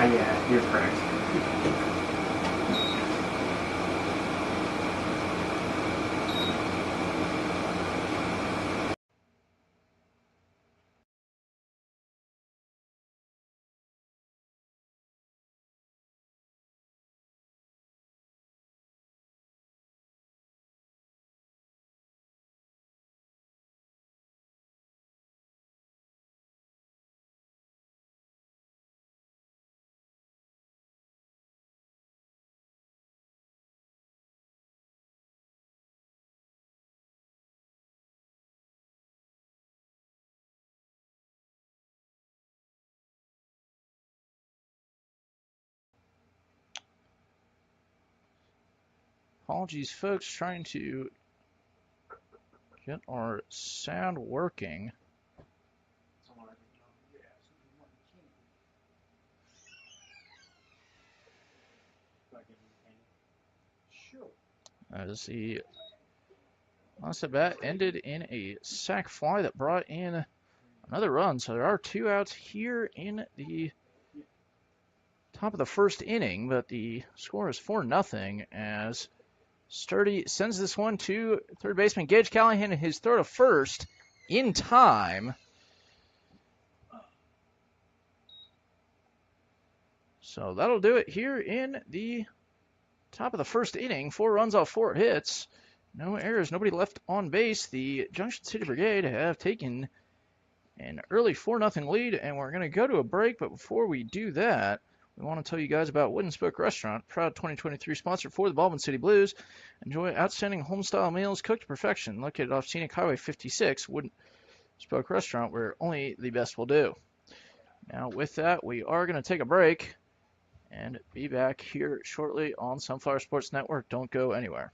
Yeah, you're correct. Apologies, folks, trying to get our sound working. As the last at bat ended in a sac fly that brought in another run. So there are 2 outs here in the top of the first inning, but the score is 4-0 as Sturdy sends this one to third baseman Gage Callahan, his throw to first in time. So that'll do it here in the top of the first inning. 4 runs off 4 hits. No errors, nobody left on base. The Junction City Brigade have taken an early 4-0 lead, and we're going to go to a break. But before we do that, we want to tell you guys about Wooden Spoke Restaurant, proud 2023 sponsor for the Baldwin City Blues. Enjoy outstanding home-style meals cooked to perfection. Located off Scenic Highway 56, Wooden Spoke Restaurant, where only the best will do. Now, with that, we are going to take a break and be back here shortly on Sunflower Sports Network. Don't go anywhere.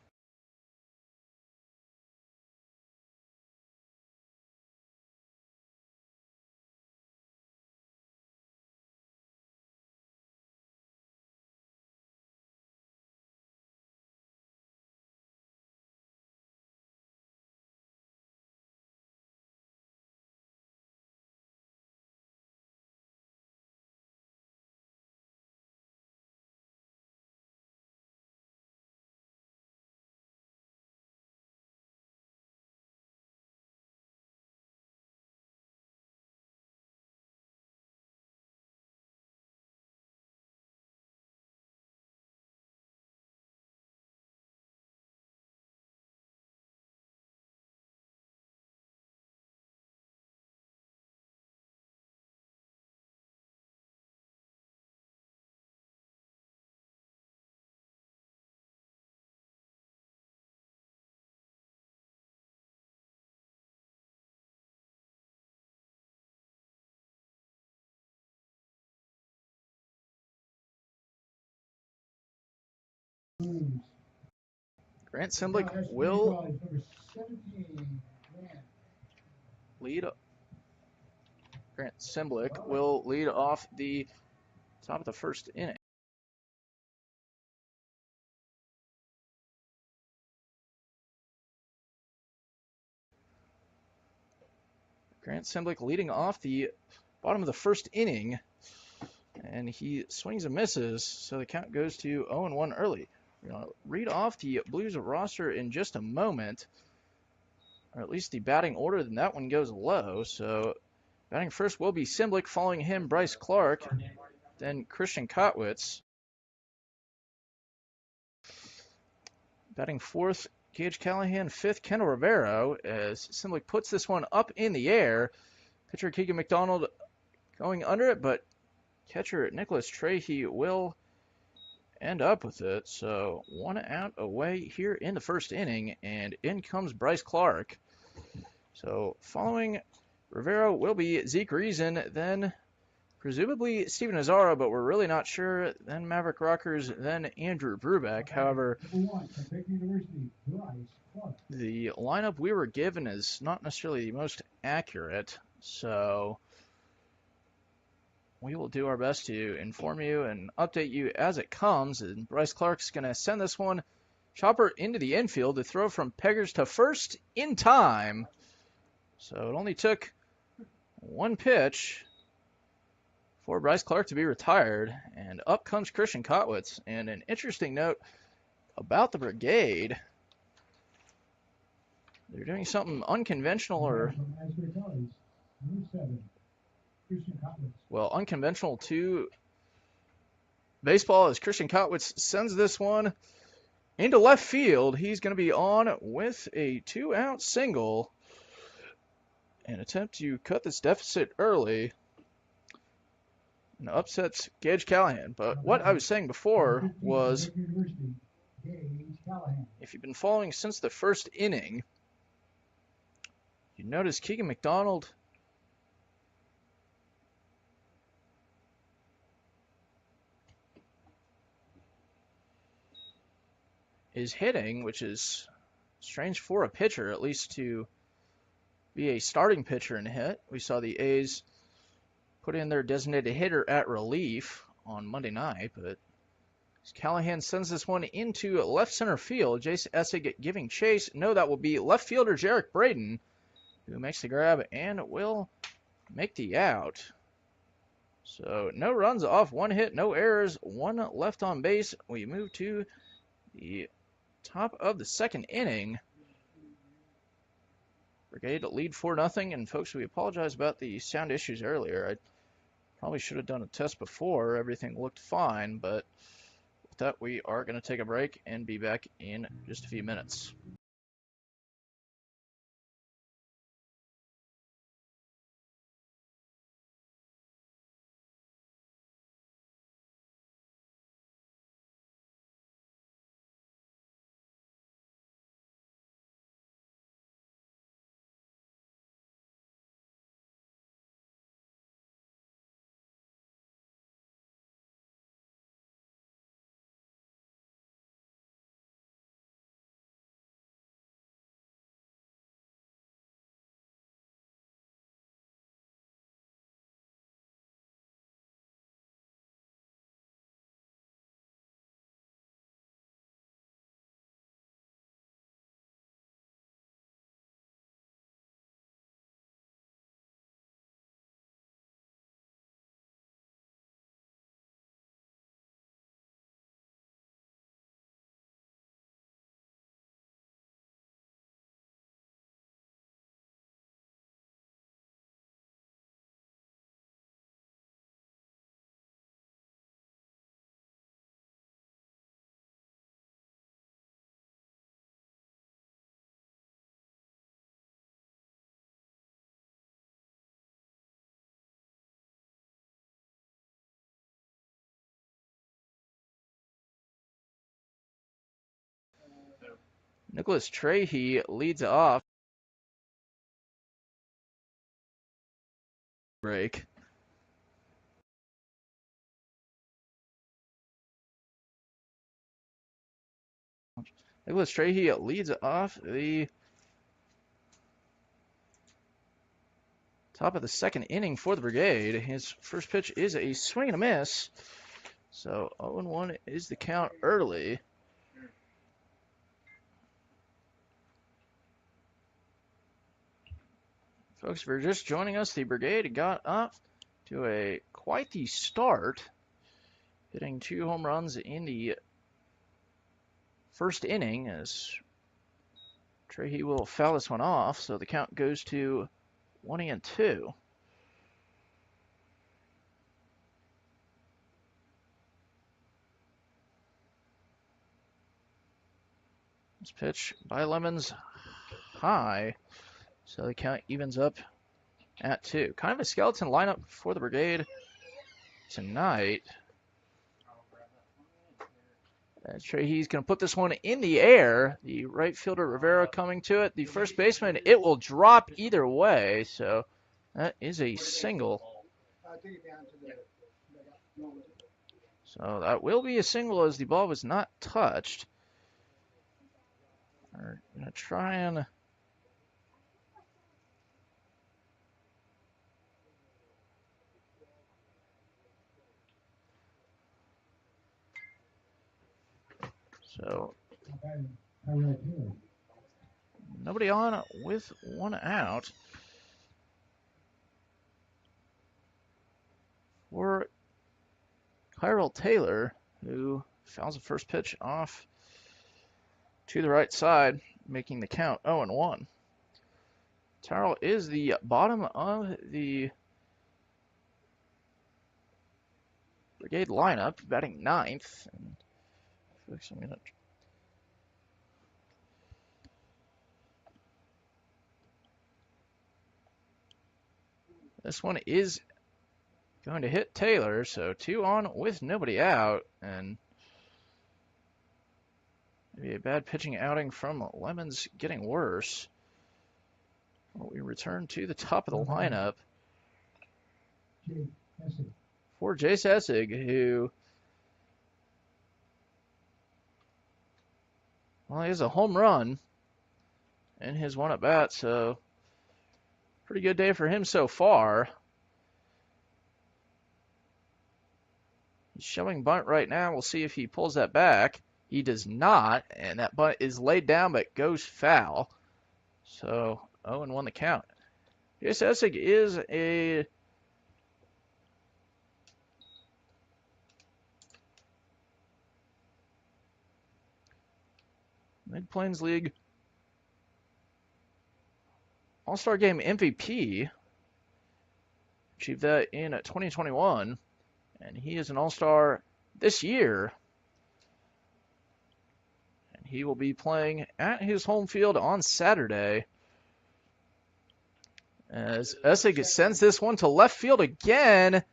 Grant Simblick will lead. Grant Simblick will lead off the top of the first inning. Grant Simblick leading off the bottom of the first inning, and he swings and misses, so the count goes to 0-1 early. We're going to read off the Blues roster in just a moment, or at least the batting order, then that one goes low. So batting first will be Simblick, following him Bryce Clark, then Christian Kotwitz. Batting fourth, Gage Callahan, fifth, Kendall Rivero, as Simblick puts this one up in the air. Pitcher Keegan McDonald going under it, but catcher Nicholas Trahey will end up with it. So 1 out away here in the first inning, and in comes Bryce Clark. So following Rivero will be Zeke Reason, then presumably Steven Azara, but we're really not sure. Then Maverick Rockers, then Andrew Brubeck. However, the lineup we were given is not necessarily the most accurate, so we will do our best to inform you and update you as it comes. And Bryce Clark's going to send this one chopper into the infield to throw from Peggers to first in time. So it only took one pitch for Bryce Clark to be retired. And up comes Christian Kotwitz. And an interesting note about the Brigade, they're doing something unconventional, or well, unconventional to baseball, as Christian Kotwitz sends this one into left field. He's going to be on with a 2-out single and attempt to cut this deficit early and upsets Gage Callahan. But what I was saying before was, if you've been following since the first inning, you notice Keegan McDonald is hitting, which is strange for a pitcher, at least to be a starting pitcher and hit. We saw the A's put in their designated hitter at relief on Monday night, but Callahan sends this one into left center field. Jace Essig giving chase. No, that will be left fielder Jarek Braden, who makes the grab and will make the out. So no runs off, 1 hit, no errors, 1 left on base. We move to the top of the second inning. Brigade lead 4-0, and folks, we apologize about the sound issues earlier. I probably should have done a test before. Everything looked fine, but with that, we are going to take a break and be back in just a few minutes. Nicholas Trahey leads off. Break. Nicholas Trahey leads off the top of the second inning for the Brigade. His first pitch is a swing and a miss. So 0-1 is the count early. Folks, if you're just joining us, the Brigade got up to quite the start, hitting 2 home runs in the first inning, as Trahey will foul this one off, so the count goes to 1-2. This pitch by Lemons high, so the count evens up at 2. Kind of a skeleton lineup for the Brigade tonight. Trahey's going to put this one in the air. The right fielder Rivera coming to it. The first baseman, it will drop either way, so that is a single. So that will be a single, as the ball was not touched. We're going to try and so nobody on with 1 out for Tyrell Taylor, who fouls the first pitch off to the right side, making the count 0-1. Tyrell is the bottom of the Brigade lineup, batting ninth. And I feel like this one is going to hit Taylor, so 2 on with nobody out, and maybe a bad pitching outing from Lemons getting worse. Well, we return to the top of the lineup for Jace Essig, who, well, he has a home run in his one at bat, so pretty good day for him so far. He's showing bunt right now. We'll see if he pulls that back. He does not, and that bunt is laid down but goes foul. So 0-1 the count. Jace Essig is a Mid-Plains League All-Star Game MVP. Achieved that in 2021, and he is an All-Star this year. And he will be playing at his home field on Saturday. As Essig sends this one to left field again,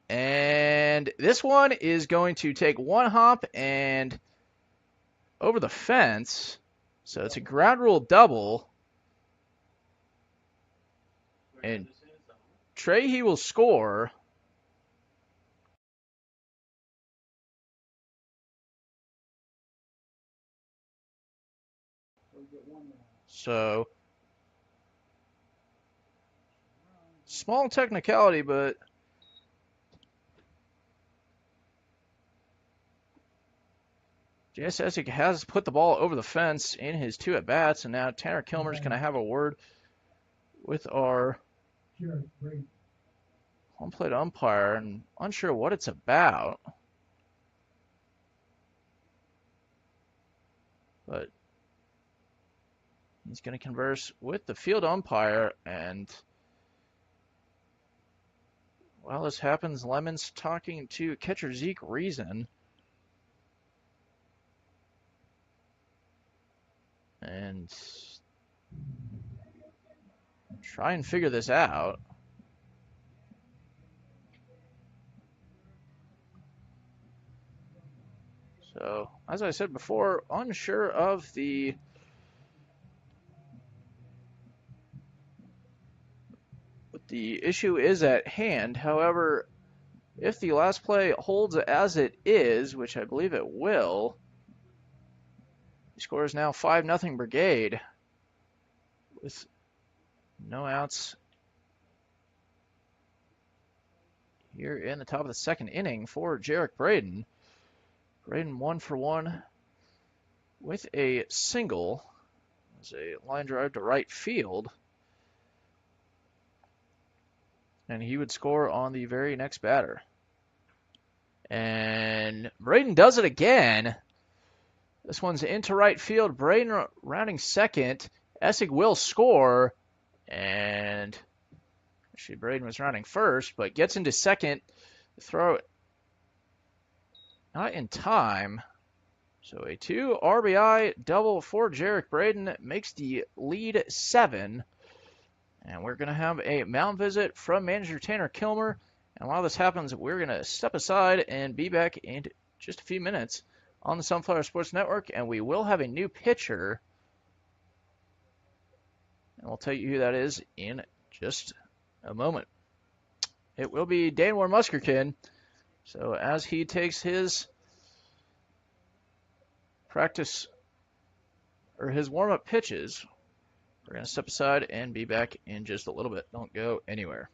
and this one is going to take one hop and over the fence. So it's a ground rule double. And Trey, he will score. So, small technicality, but Jace Essig has put the ball over the fence in his 2 at-bats, and now Tanner Kilmer's going to have a word with our home plate umpire, and unsure what it's about. But he's going to converse with the field umpire, and while this happens, Lemon's talking to catcher Zeke Reason. And try and figure this out. So, as I said before, unsure of what the issue is at hand. However, if the last play holds as it is, which I believe it will, the score is now 5-0 Brigade with no outs here in the top of the second inning for Jarek Braden. Braden 1 for 1 with a single. It's a line drive to right field. And he would score on the very next batter. And Braden does it again. This one's into right field. Braden rounding second. Essig will score. And actually Braden was rounding first, but gets into second. Throw not in time. So a 2 RBI double for Jarek Braden makes the lead 7. And we're going to have a mound visit from manager Tanner Kilmer. And while this happens, we're going to step aside and be back in just a few minutes on the Sunflower Sports Network. And we will have a new pitcher. And we'll tell you who that is in just a moment. It will be Danwar Muskerkin. So as he takes his practice or his warm-up pitches, we're going to step aside and be back in just a little bit. Don't go anywhere.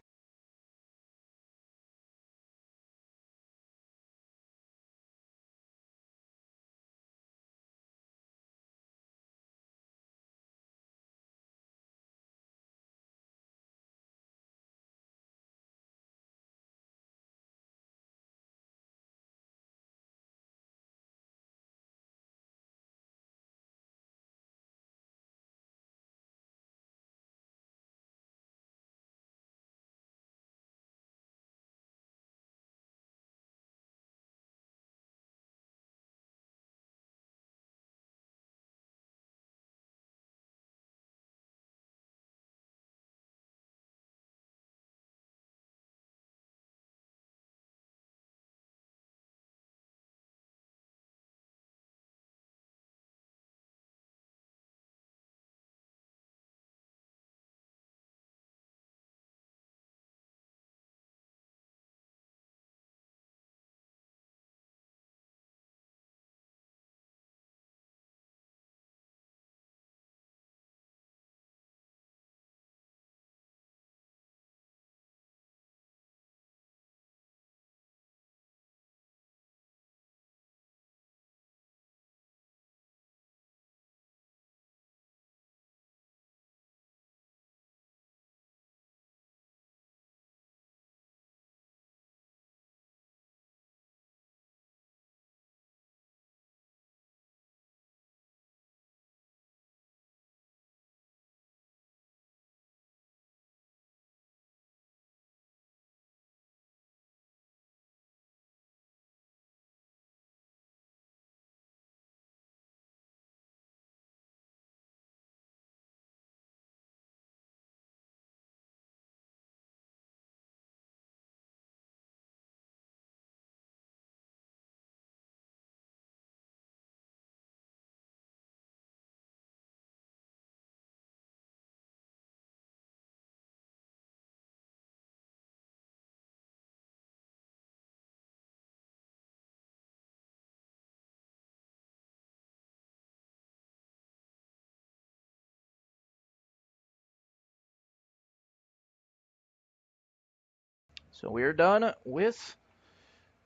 So we are done with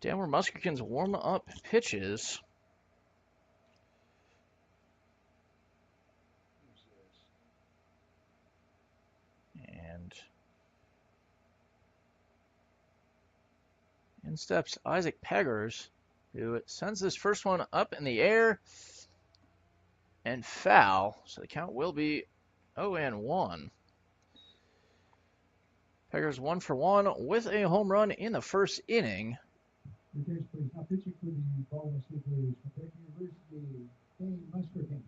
Danville Muskegon's warm-up pitches. And in steps Isaac Peggers, who sends this first one up in the air and foul. So the count will be 0-1. Peggers 1 for 1 with a home run in the first inning. Please. Now pitching for the Baldwin State Blues from Tech University, Dane Muskerkin.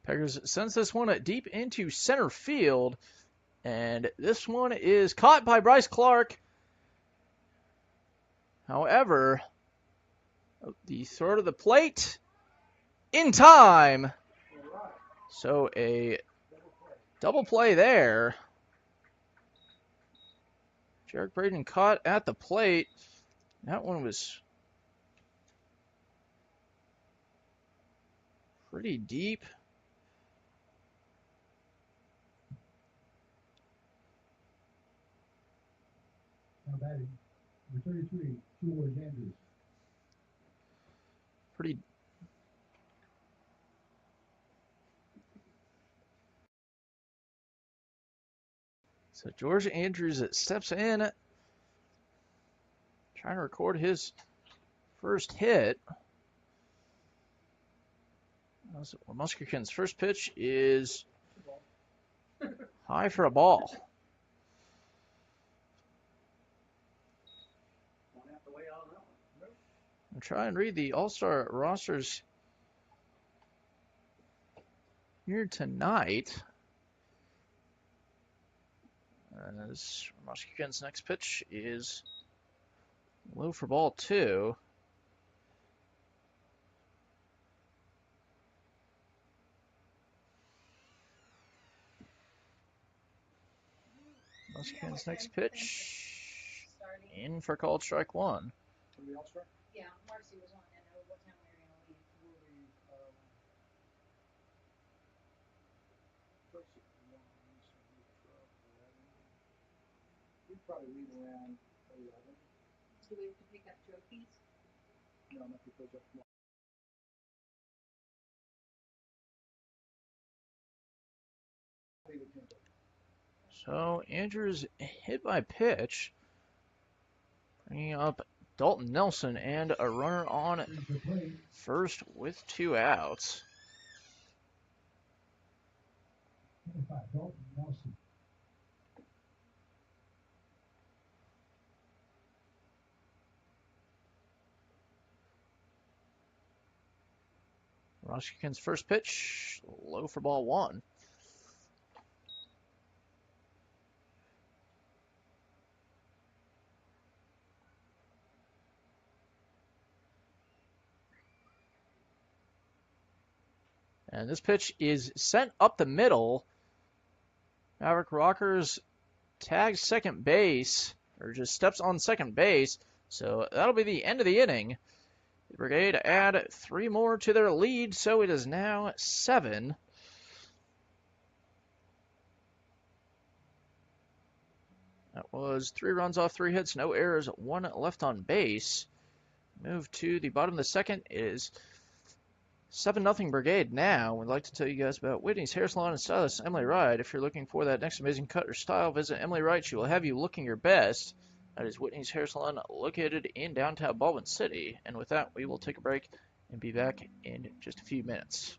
Peggers sends this one deep into center field, and this one is caught by Bryce Clark. However, the throw to the plate in time. So a double play there. Jarek Braden caught at the plate. That one was pretty deep. Now batting, number 33, George Andrews. Pretty. So George Andrews steps in, trying to record his first hit. Muskegon's first pitch is high for a ball. I'll try and read the All-Star rosters here tonight. As Muskegon's next pitch is low for ball 2. Muskegon's next pitch in for called strike 1. Yeah, Marcy was on and what time we were going to leave. We'd probably leave around 11. Do we have to pick up trophies? No, not because of So Andrews hit by pitch, bringing up Dalton Nelson and a runner on first with 2 outs. Dalton Nelson. Muskegon's first pitch, low for ball 1. And this pitch is sent up the middle. Maverick Rockers tags second base, or just steps on second base. So that'll be the end of the inning. The Brigade add 3 more to their lead, so it is now 7. That was 3 runs off 3 hits, no errors, 1 left on base. Move to the bottom of the second is 7-0 Brigade now. We'd like to tell you guys about Whitney's Hair Salon and Stylist Emily Wright. If you're looking for that next amazing cut or style, visit Emily Wright. She will have you looking your best. That is Whitney's Hair Salon located in downtown Baldwin City. And with that, we will take a break and be back in just a few minutes.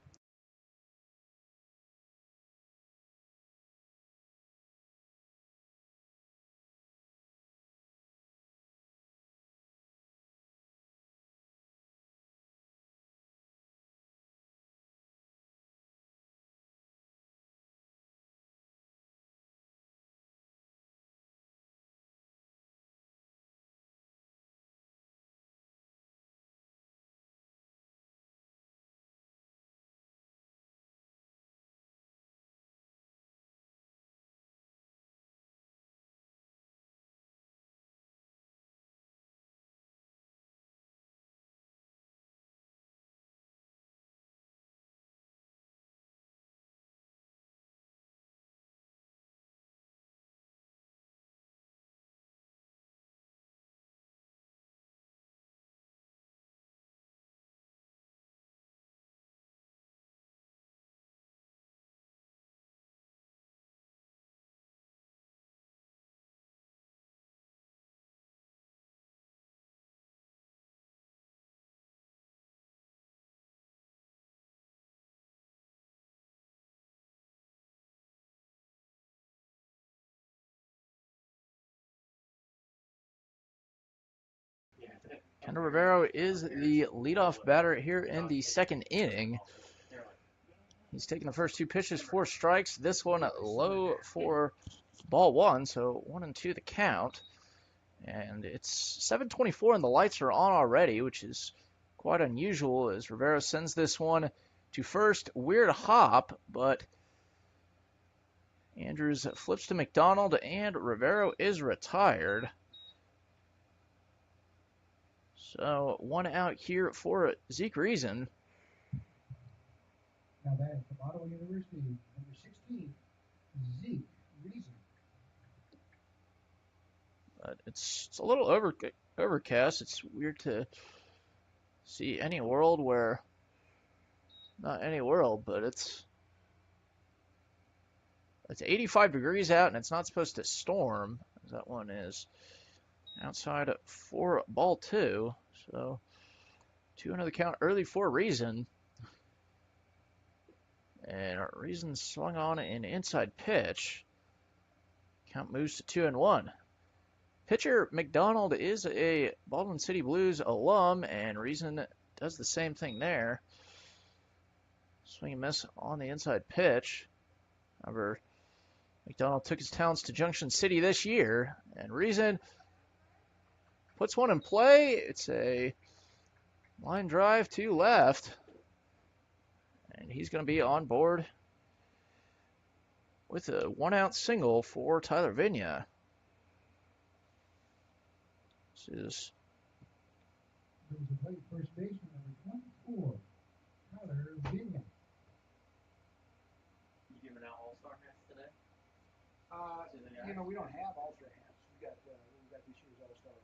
Kendall Rivero is the leadoff batter here in the second inning. He's taking the first two pitches, 4 strikes. This one low for ball 1, so 1-2 the count. And it's 7:24 and the lights are on already, which is quite unusual as Rivero sends this one to first. Weird hop, but Andrews flips to McDonald and Rivero is retired. So 1 out here for Zeke Reason. Now that is from Ottawa University, number 16, Zeke Reason. But it's a little overcast. It's weird to see any world where, not any world, but it's 85 degrees out and it's not supposed to storm, as that one is outside for ball 2. So 2 under the count early for Reason. And Reason swung on an inside pitch. Count moves to 2-1. Pitcher McDonald is a Baldwin City Blues alum, and Reason does the same thing there. Swing and miss on the inside pitch. However, McDonald took his talents to Junction City this year, and Reason puts one in play. It's a line drive to left, and he's going to be on board with a 1-out single for Tyler Vigna. This is There was a late first baseman, number 24, Tyler Vigna. You giving out all-star hats today? We don't have all-star hats. We got this year's all-star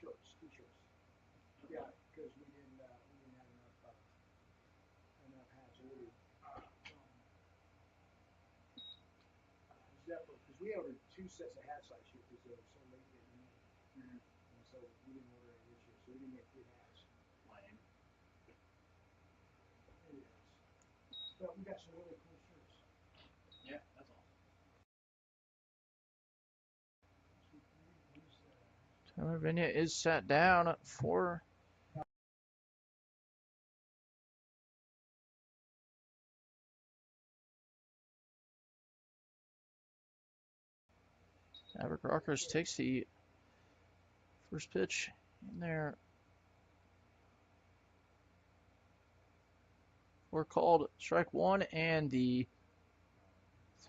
shirts, t-shirts. Yeah, because we didn't have enough hats ordered. Because we ordered 2 sets of hats last year because they were so late getting them in. And so we didn't order any this year, so we didn't get 3 hats. Lame. It is. But we got some really cool shirts. Yeah, that's all. Tyler Vigna is sat down for Maverick Rockers takes the first pitch in there. We're called strike 1, and the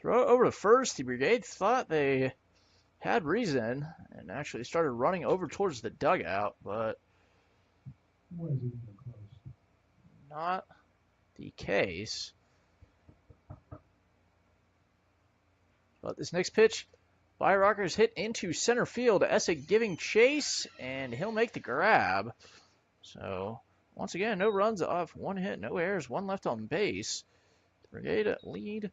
throw over to first. The Brigade thought they had Reason and actually started running over towards the dugout, but Was even close. not the case. But this next pitch by Rockers hit into center field. Essig giving chase, and he'll make the grab. So once again, no runs off, 1 hit, no errors, 1 left on base. The Brigade lead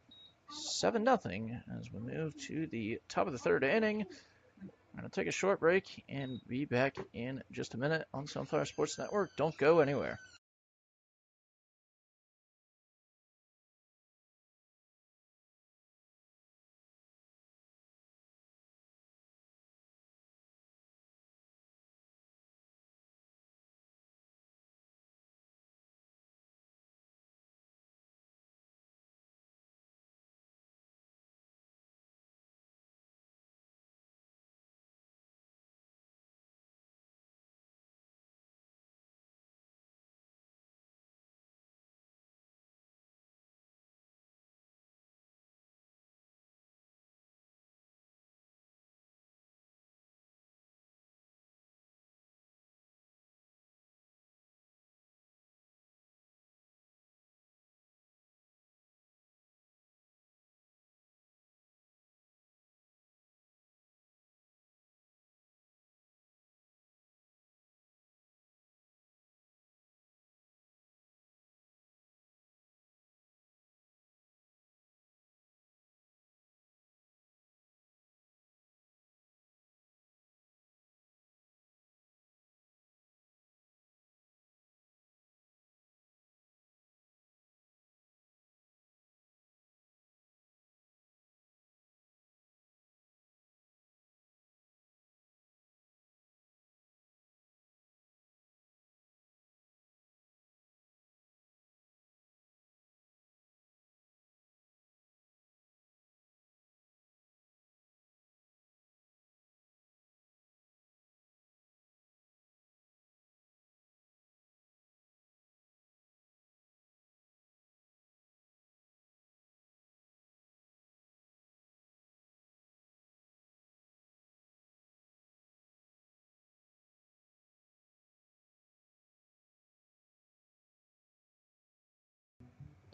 7-0 as we move to the top of the 3rd inning. I'm going to take a short break and be back in just a minute on Sunflower Sports Network. Don't go anywhere.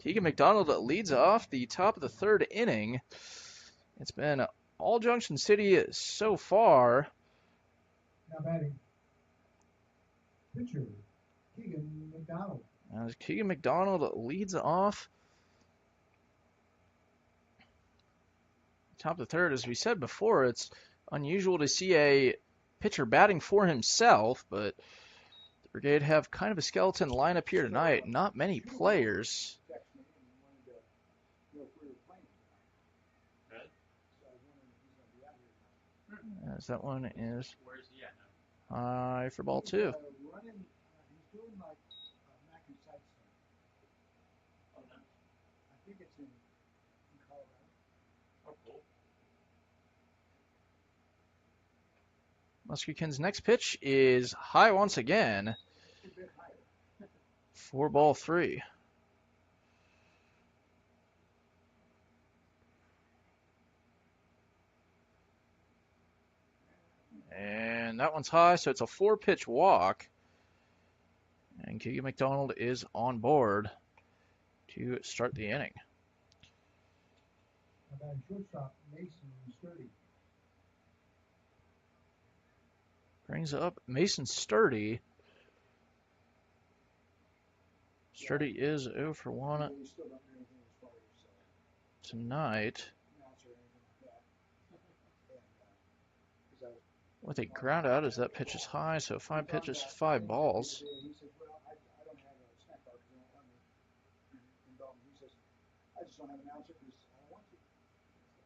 Keegan McDonald leads off the top of the third inning. It's been all Junction City so far. Now batting. Pitcher, Keegan McDonald. As Keegan McDonald leads off top of the third. As we said before, it's unusual to see a pitcher batting for himself, but the Brigade have kind of a skeleton lineup here tonight. Not many players. As that one is Where's he at now? high for ball two. He's doing like Mackie Sites thing. Oh, no. I think it's in Colorado. Oh, cool. Muskegon's next pitch is high once again It's a bit higher. for ball three. And that one's high, so it's a 4-pitch walk. And Keegan McDonald is on board to start the inning. Now batting shortstop, Mason Sturdy. Brings up Mason Sturdy. Sturdy is 0 for 1 We still don't do anything as far as tonight announcer or anything like that. And, 'cause with a ground out as that pitch is high, so 5 pitches, 5 balls. He says, well, I don't have a snack bar because they don't let me in Baldwin. He says, I just don't have an announcer because I don't want to.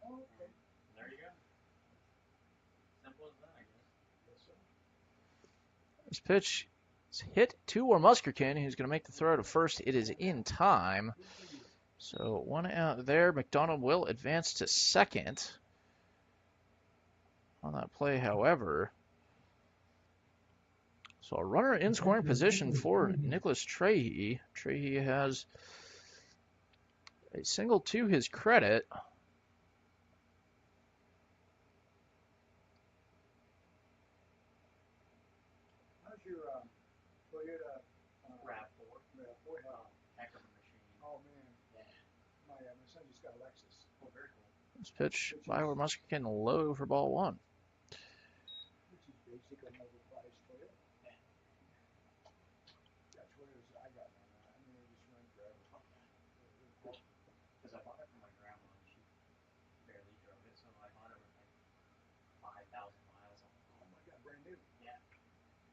Oh, okay. There you go. Simple as that, I guess. Yes, sir. This pitch is hit to Muskegon, who's going to make the throw to first. It is in time. So 1 out there. McDonald will advance to second. On that play, however. So a runner in scoring position for Nicholas Trahey. Trahey has a single to his credit. How's your Toyota RAV4. RAV4? Heck of a machine. Oh, man. Yeah. My son just got a Lexus. Oh, very cool. This pitch by Muskegon low for ball 1. Which is basic on overpriced Toyota. Yeah. Yeah, Toyotas I got one. I mean, they just run forever. Because I bought it from my grandma and she barely drove it, so I bought it with like 5,000 miles on it. Oh my God, brand new. Yeah.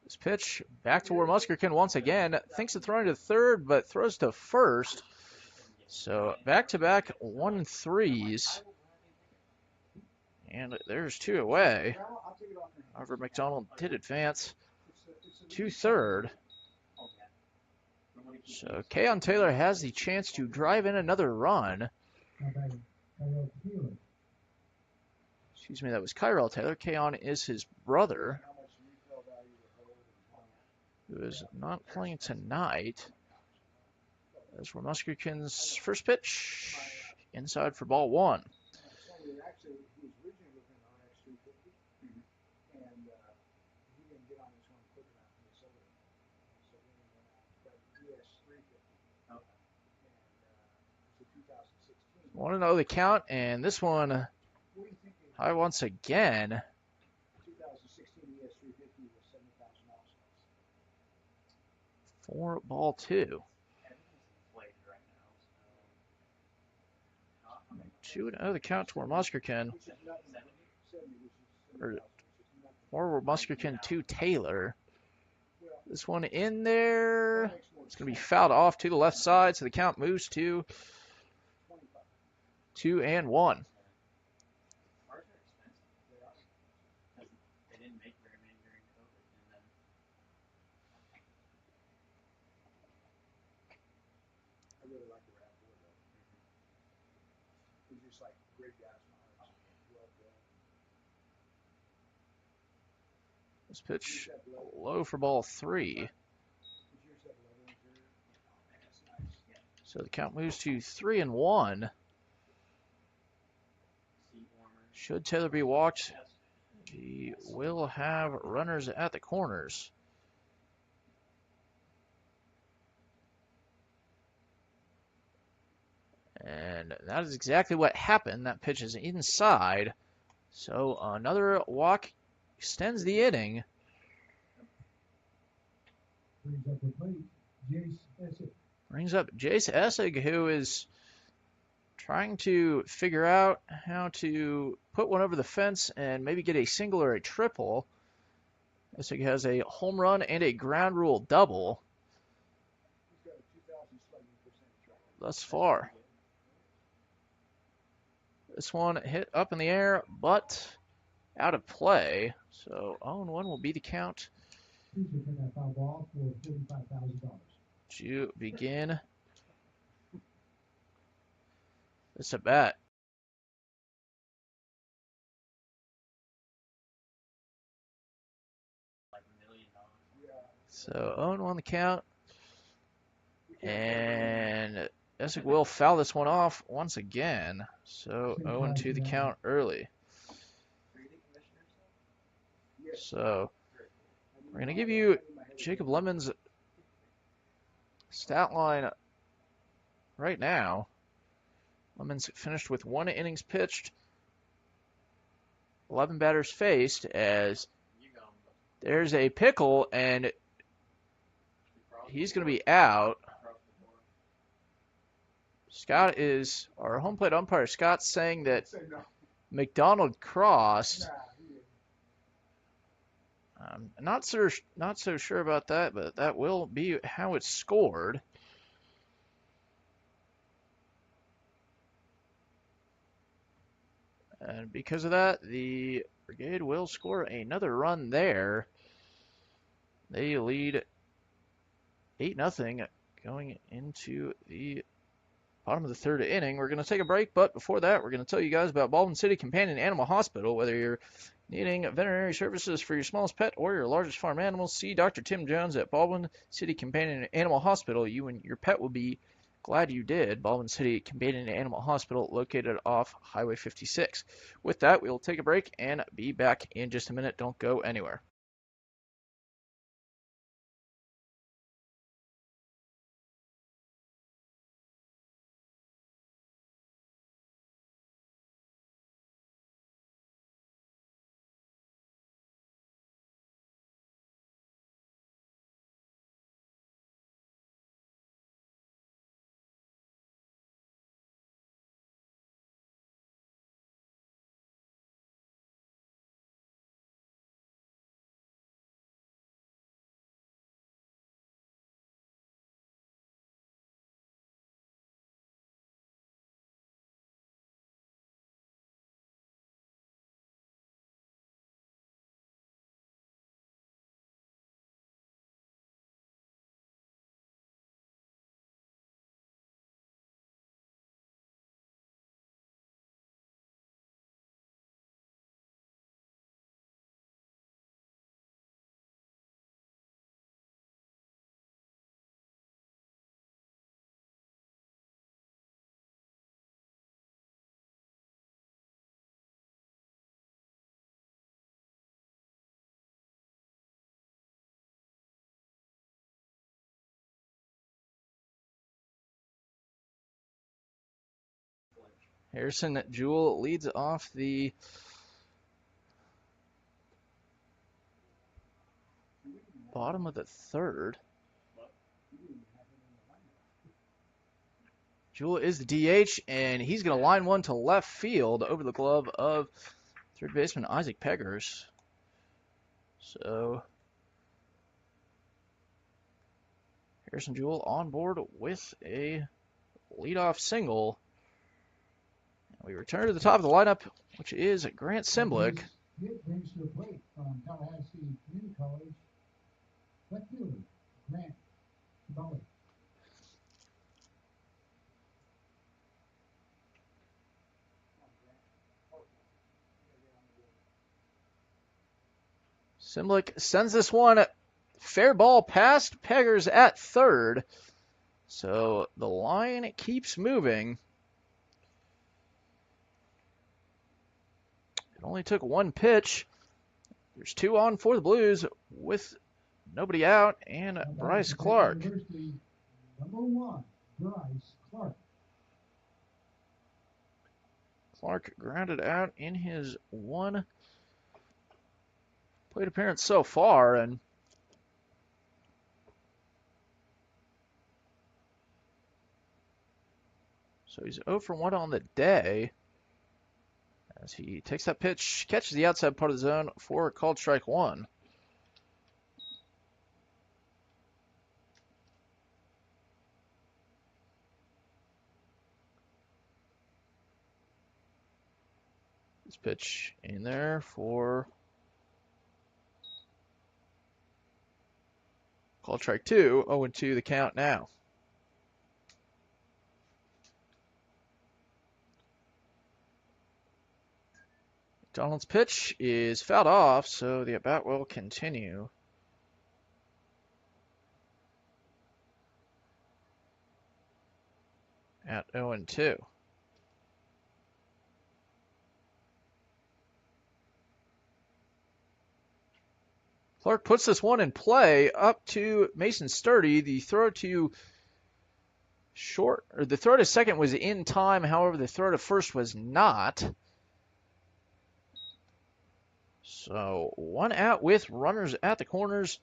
This pitch back to Muskegon once again. Thinks of throwing to third, but throws to first. So back-to-back 1-3s. And there's 2 away. Well, I'll take it off your hands. However, McDonald did advance It's to third. Oh, yeah. So Keon Taylor has the chance to drive in another run. Excuse me, that was Kyrell Taylor. Keon is his brother, How much retail value the hold and who is not playing tonight. As for Muskegon's first pitch, inside for ball 1. somebody actually he was originally looking at RX 350, and he didn't get on this one quick enough and they sold it. So then he went out to the ES 350, Okay. and it's a 2016. Want to know the count, and this one What do you think? high once again. 2016 ES 350 was $70,000. For ball 2. Everything's inflated right now, so. 2-0 the count to Muskegon. Which is nothing. 70, which is Or 70,000, which is nothing. Or Muskegon to Taylor. This one in there. It's going to be fouled off to the left side, so the count moves to 2-1. Cars are expensive. They are. Because they didn't make very many during COVID, and then I really like the RAV4 though. It's just like great gas mileage, well built. This pitch low for ball 3. Did yours have leather interior? Oh man, that's nice. Yeah. So the count moves to 3-1. seat warmers. Should Taylor be walked, he will have runners at the corners. And that is exactly what happened. That pitch is inside. So another walk extends the inning. Brings up Jace Essig, who is trying to figure out how to put one over the fence and maybe get a single or a triple. Essig has a home run and a ground rule double thus far. This one hit up in the air, but out of play. So 0-1 will be the count to begin this at bat. Like $1 million. So 0-1 the count. And Essig will foul this one off once again. So 0-2 the count early. So we're going to give you Jacob Lemon's stat line right now. Lemons finished with 1 innings pitched, 11 batters faced, as there's a pickle, and he's going to be out. Scott is, our home plate umpire, Scott's saying that McDonald crossed. Not so sure about that, but that will be how it's scored. And because of that, the Brigade will score another run there. They lead 8-0 going into the bottom of the third inning. We're going to take a break, but before that, we're going to tell you guys about Baldwin City Companion Animal Hospital. Whether you're needing veterinary services for your smallest pet or your largest farm animals, see Dr. Tim Jones at Baldwin City Companion Animal Hospital. You and your pet will be glad you did. Baldwin City Companion Animal Hospital, located off Highway 56. With that, we will take a break and be back in just a minute. Don't go anywhere. Harrison Jewell leads off the bottom of the third. Jewell is the DH, and he's going to line one to left field over the glove of third baseman Isaac Peggers. So Harrison Jewell on board with a leadoff single. We return to the top of the lineup, which is Grant Simblick. Brings to the plate from Tallahassee Community College, left fielder Grant Simblick. Simblick sends this one fair ball past Peggers at third. So the line keeps moving. It only took one pitch. There's 2 on for the Blues with nobody out, and Bryce Clark. Number 1, Bryce Clark. Clark grounded out in his one plate appearance so far, and so he's 0 for 1 on the day as he takes that pitch, catches the outside part of the zone for a called strike one. This pitch in there for called strike two. 0-2 the count now. McDonald's pitch is fouled off, so the at-bat will continue. At 0-2. Clark puts this one in play up to Mason Sturdy. The throw to short, or the throw to second was in time. However, the throw to first was not. So one out with runners at the corners.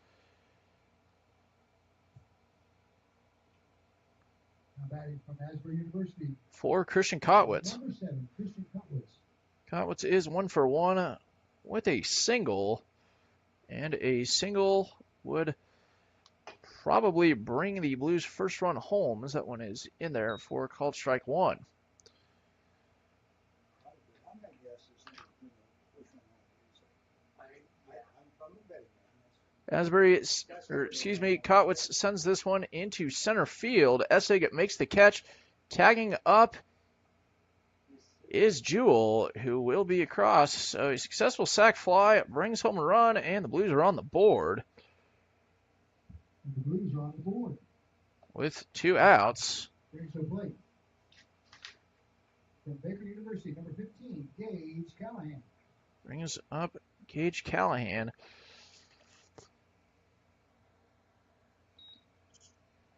Batting from Asbury University. For Christian Kotwitz. Number 7, Christian Kotwitz. Kotwitz is 1 for 1 with a single. And a single would probably bring the Blues' first run home, as that one is in there for called strike one. Kotwitz sends this one into center field. Essig makes the catch. Tagging up is Jewell, who will be across. So a successful sac fly brings home a run, and the Blues are on the board. The Blues are on the board. With 2 outs. Brings to plate. From Baker University, number 15, Gage Callahan. Brings up Gage Callahan,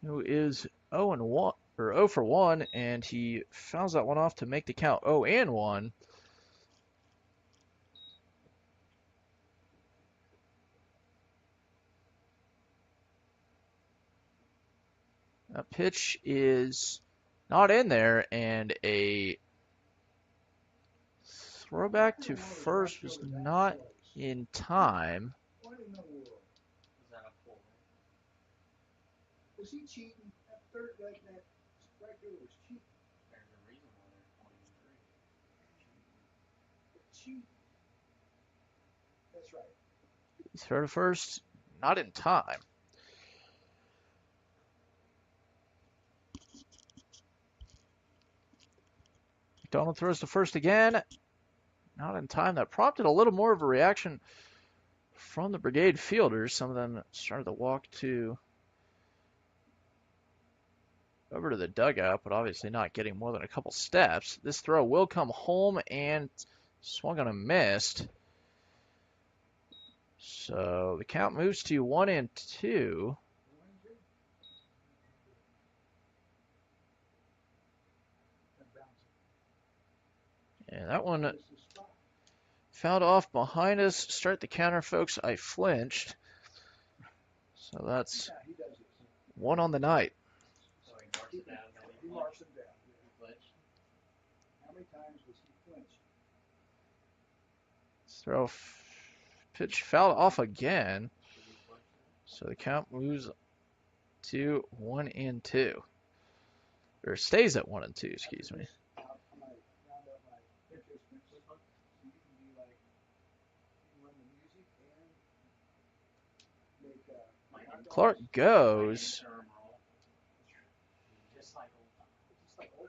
who is 0-1 or 0 for 1, and he fouls that one off to make the count 0-1. That pitch is not in there, and a throwback to first was not in time. What in the world? Is that a pull? Was he cheating? That third, that strike there was cheating. There's a reason why they're 23. Cheating. That's right. Throw to first, not in time. McDonald throws to first again. Not in time. That prompted a little more of a reaction from the Brigade fielders. Some of them started to walk over to the dugout, but obviously not getting more than a couple steps. This throw will come home and swung on and missed. So the count moves to 1-2. And that one fouled off behind us. Start the counter, folks. I flinched. So that's 1 on the night. So he marks it down. He marks him down. How many times was he flinched? Throw pitch fouled off again. So the count moves to 1-2. Or stays at 1-2, excuse me. Clark goes.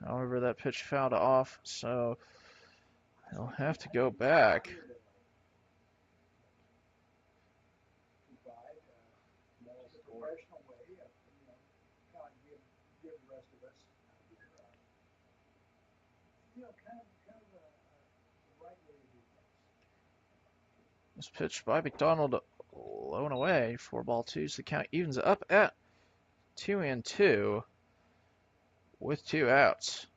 However, that pitch fouled off, so he'll have to go back. This pitch by McDonald low and away, 4-2, so the count evens up at 2-2 with 2 outs.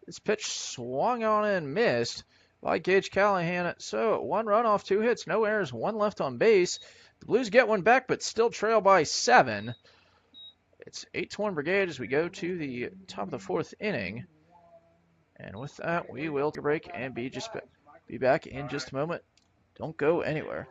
This pitch swung on and missed by Gage Callahan. So 1 run off 2 hits, no errors, 1 left on base. The Blues get 1 back, but still trail by 7. It's 8-1 Brigade as we go to the top of the 4th inning. And with that, we will take a break and be back in just a moment. Don't go anywhere.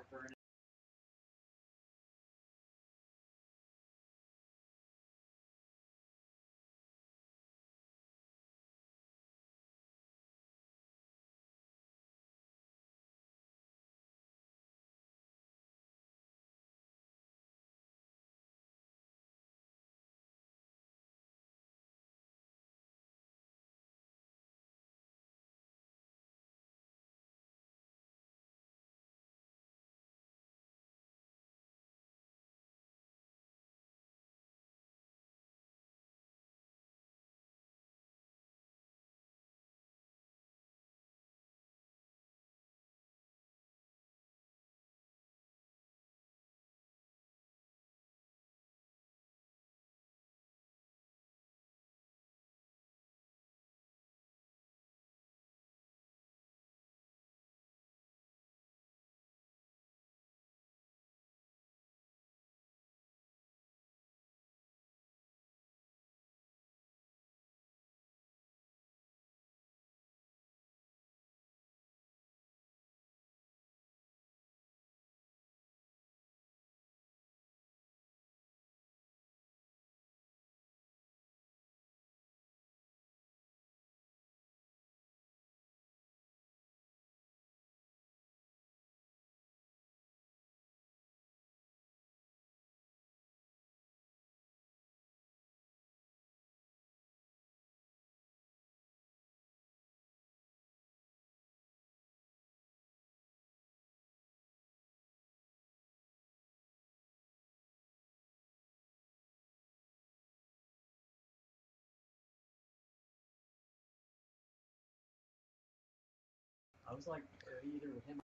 I was like, either him.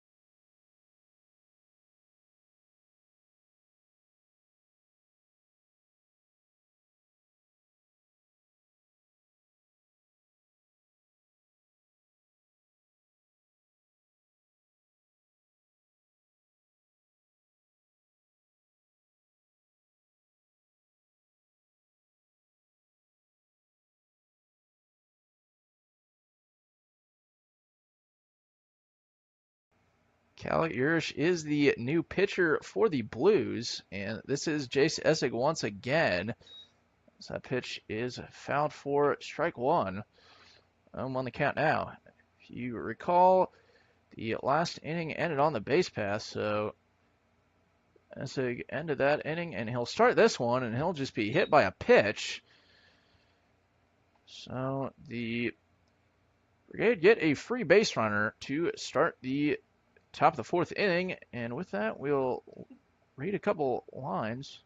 Cal Urish is the new pitcher for the Blues, and this is Jace Essig once again. So that pitch is fouled for strike 1. I'm on the count now. If you recall, the last inning ended on the base pass, so Essig ended that inning, and he'll start this one, and he'll just be hit by a pitch. So the Brigade get a free base runner to start the top of the 4th inning, and with that, we'll read a couple lines.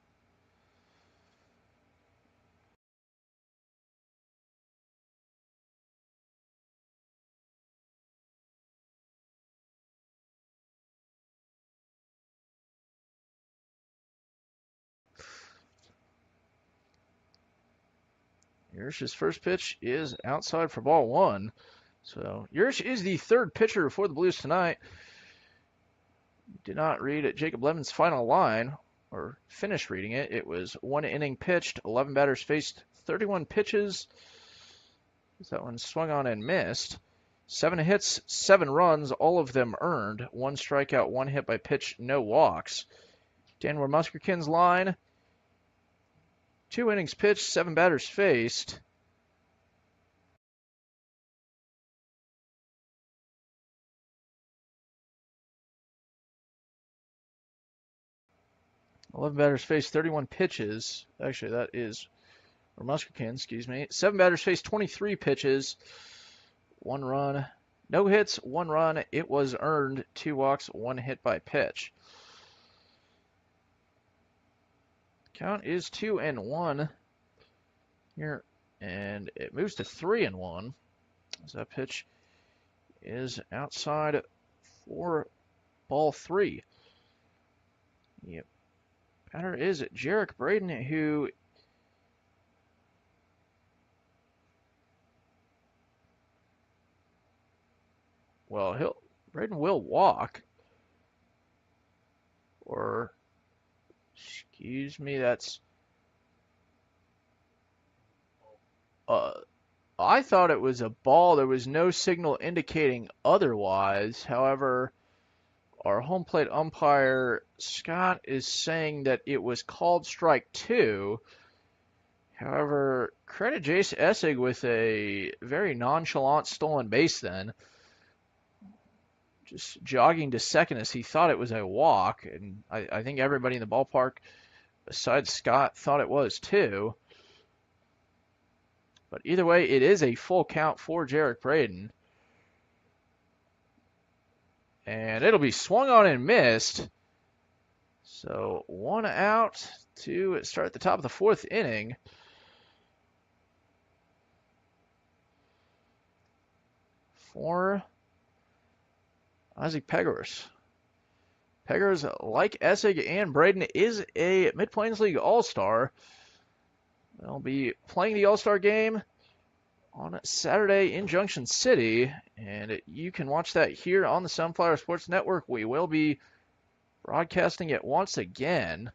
Urish's first pitch is outside for ball 1. So Urish is the 3rd pitcher for the Blues tonight. Did not read Jacob Levin's final line, or finish reading it. It was 1 inning pitched, 11 batters faced, 31 pitches. That one swung on and missed. 7 hits, 7 runs, all of them earned. 1 strikeout, 1 hit by pitch, no walks. Dan Muskerkin's line, 2 innings pitched, 7 batters faced. Eleven batters faced, 31 pitches. Actually, that is Muskerkin, excuse me. 7 batters faced, 23 pitches. 1 run. No hits, 1 run. It was earned. 2 walks, 1 hit by pitch. Count is 2-1 here, and it moves to 3-1 as that pitch is outside for ball 3. Yep. Batter is Jarek Braden, who well, Braden will walk. Or, excuse me, that's, I thought it was a ball. There was no signal indicating otherwise. However, our home plate umpire, Scott, is saying that it was called strike 2. However, credit Jace Essig with a very nonchalant stolen base then. Just jogging to second as he thought it was a walk. And I think everybody in the ballpark, besides Scott, thought it was too. But either way, it is a full count for Jarek Braden. And it'll be swung on and missed. So 1 out to start at the top of the 4th inning. For Isaac Peggers. Peggers, like Essig and Braden, is a Mid-Plains League All-Star. They'll be playing the All-Star game on Saturday in Junction City, and you can watch that here on the Sunflower Sports Network. We will be broadcasting it once again.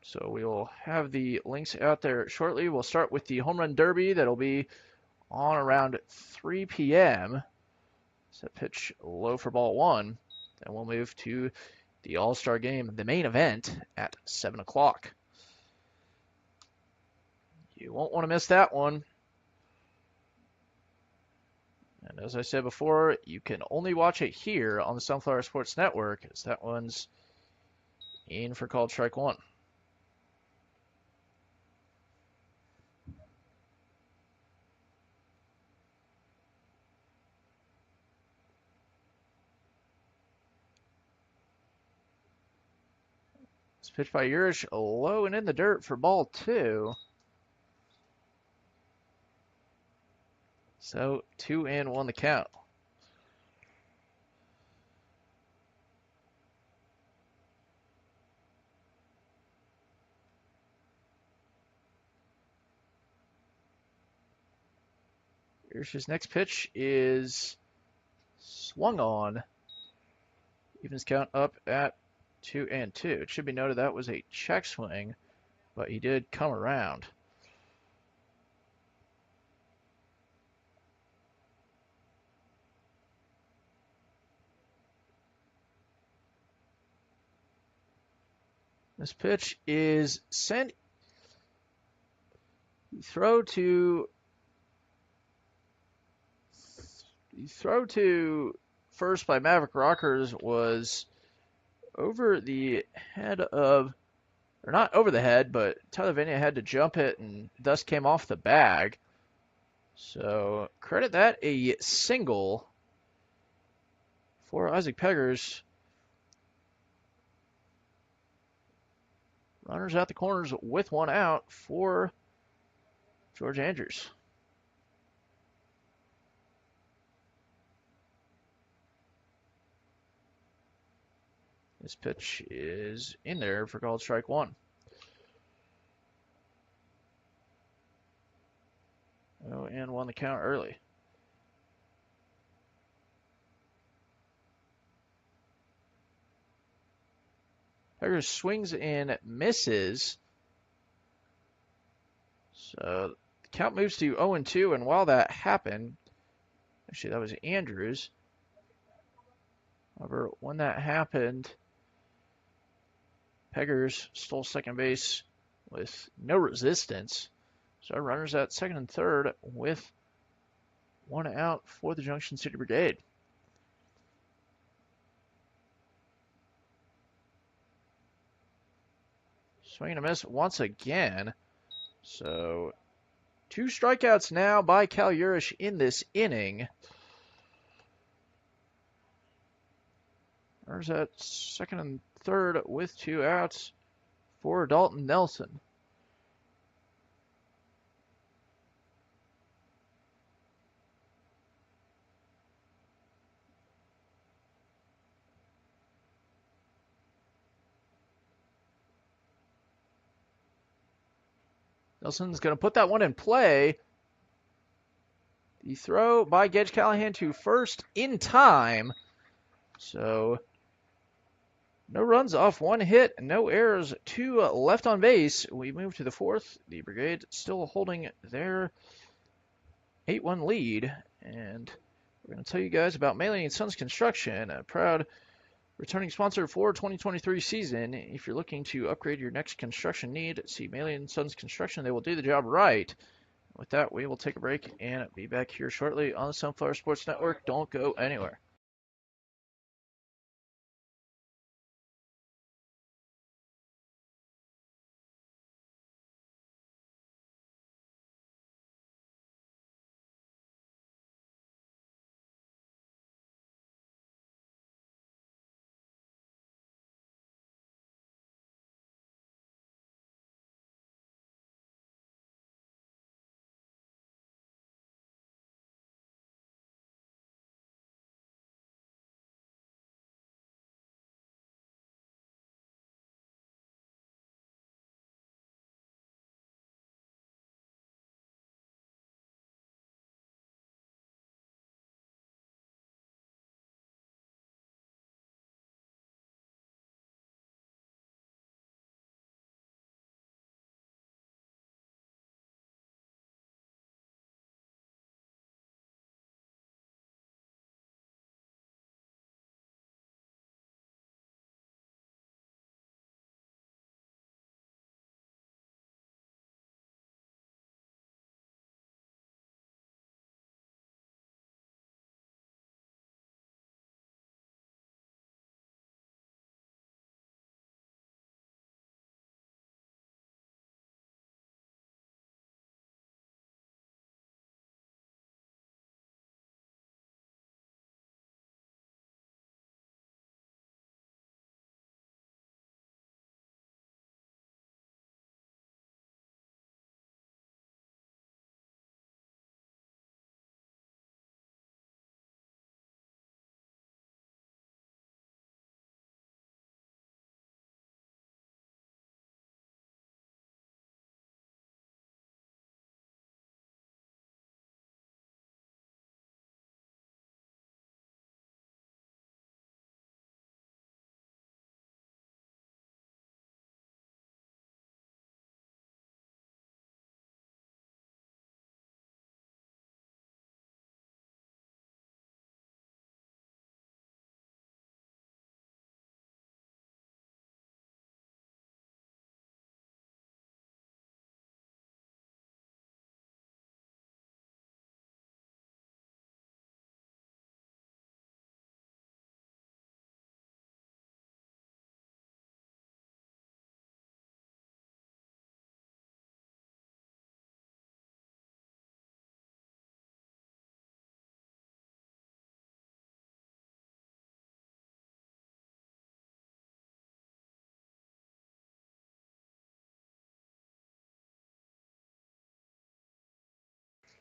So we will have the links out there shortly. We'll start with the Home Run Derby. That'll be on around 3 p.m. Set pitch low for ball 1. Then we'll move to the All-Star game, the main event, at 7 o'clock. You won't want to miss that one. And as I said before, you can only watch it here on the Sunflower Sports Network, as that one's in for called strike 1. It's pitched by Urish, low and in the dirt for ball 2. So 2-1 the count. Urish's next pitch is swung on. Evens count up at 2-2. It should be noted that was a check swing, but he did come around. This pitch is sent. The throw to first by Maverick Rockers was over the head of, or not over the head, but Tyler Vania had to jump it and thus came off the bag. So credit that a single for Isaac Peggers. Runners out the corners with 1 out for George Andrews. This pitch is in there for called strike 1. Oh, and won the count early. Peggers swings and misses. So the count moves to 0-2, and while that happened, actually that was Andrews. However, when that happened, Peggers stole second base with no resistance. So runners at second and third with 1 out for the Junction City Brigade. Swing and a miss once again. So 2 strikeouts now by Cal Urish in this inning. Runners at second and third with 2 outs for Dalton Nelson. Nelson's going to put that one in play. The throw by Gedge Callahan to first in time. So no runs off one hit, no errors, 2 left on base. We move to the 4th. The Brigade still holding their 8-1 lead. And we're going to tell you guys about Maley & Sons Construction, a proud returning sponsor for 2023 season. If you're looking to upgrade your next construction need, see Maley & Sons Construction. They will do the job right. With that, we will take a break and be back here shortly on the Sunflower Sports Network. Don't go anywhere.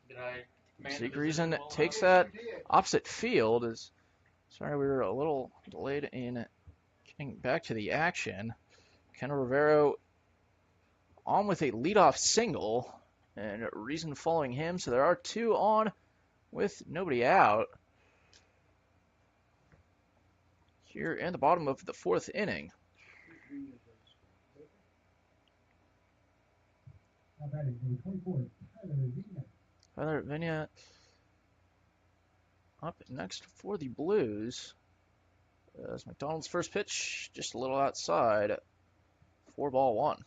Did I command Zeke the Reason position well takes enough? that opposite field. Sorry, we were a little delayed in getting back to the action. Ken Rivero on with a leadoff single, and Reason following him. So there are 2 on with nobody out here in the bottom of the 4th inning. Tyler Vinia up next for the Blues. As McDonald's first pitch, just a little outside, 4-1.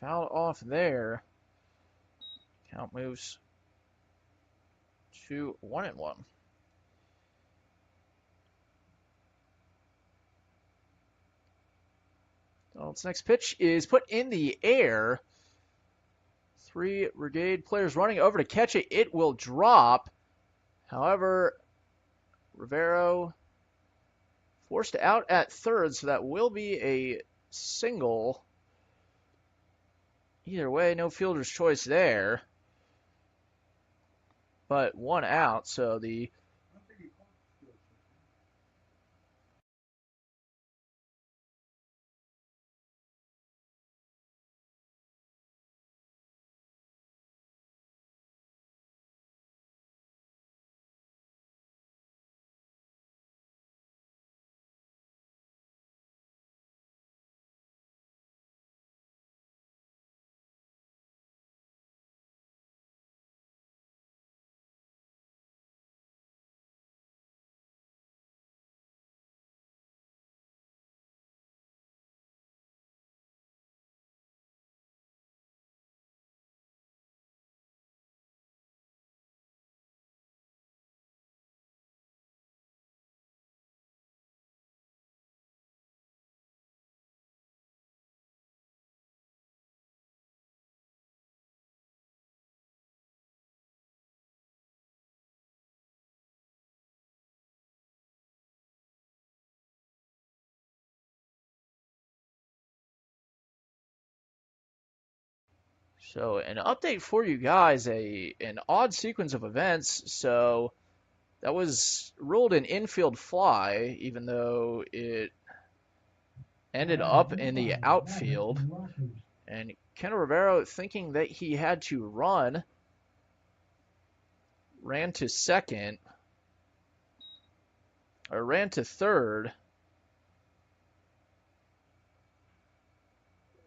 Fouled off there. Count moves to 1-1. Donald's next pitch is put in the air. 3 Brigade players running over to catch it. It will drop. However, Rivero forced out at third, so that will be a single. Either way, no fielder's choice there. But 1 out, so the So an update for you guys, an odd sequence of events. So that was ruled an infield fly, even though it ended up in the outfield. And Ken Rivero, thinking that he had to run, ran to second, or ran to third,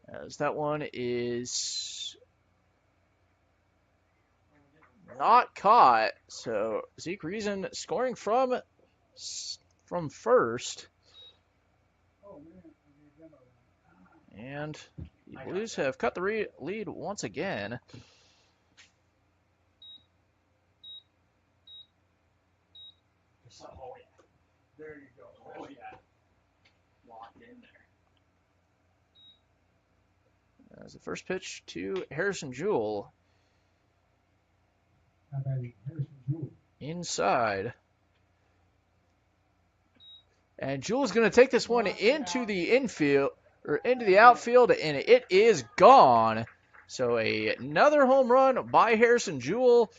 as that one is not caught. So Zeke Reason scoring from first. Oh, man. I gave them a run. And the Blues have cut the lead once again. Oh, yeah. There you go. Oh, yeah. Locked in there. As the first pitch to Harrison Jewell. How about Harrison Jewell? Inside. And Jewell's going to take this one into the infield, or into the outfield, and it is gone. So another home run by Harrison Jewell.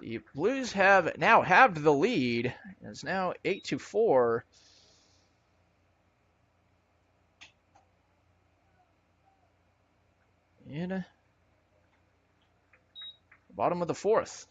The Blues have now halved the lead. It's now 8-4. In the bottom of the fourth.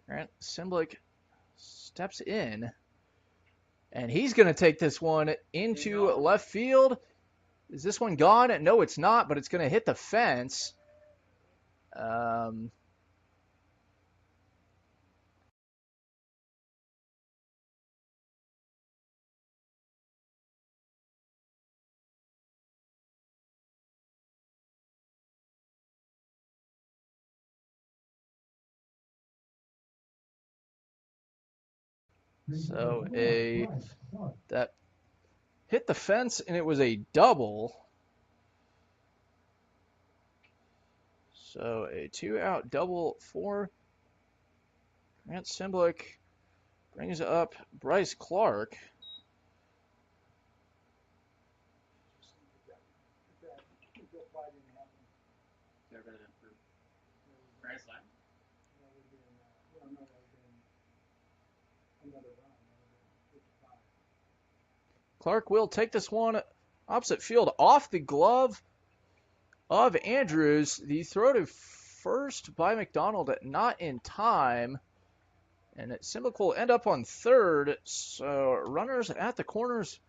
Grant Simblick steps in, and he's going to take this one into left field. Is this one gone? No, it's not, but it's going to hit the fence. So that hit the fence, and it was a double. So a 2-out double for Grant Simblick. Brings up Bryce Clark. They're going to improve. Grand Slam? Clark will take this one opposite field off the glove of Andrews. The throw to first by McDonald, not in time. And Simblick will end up on third. So runners at the corners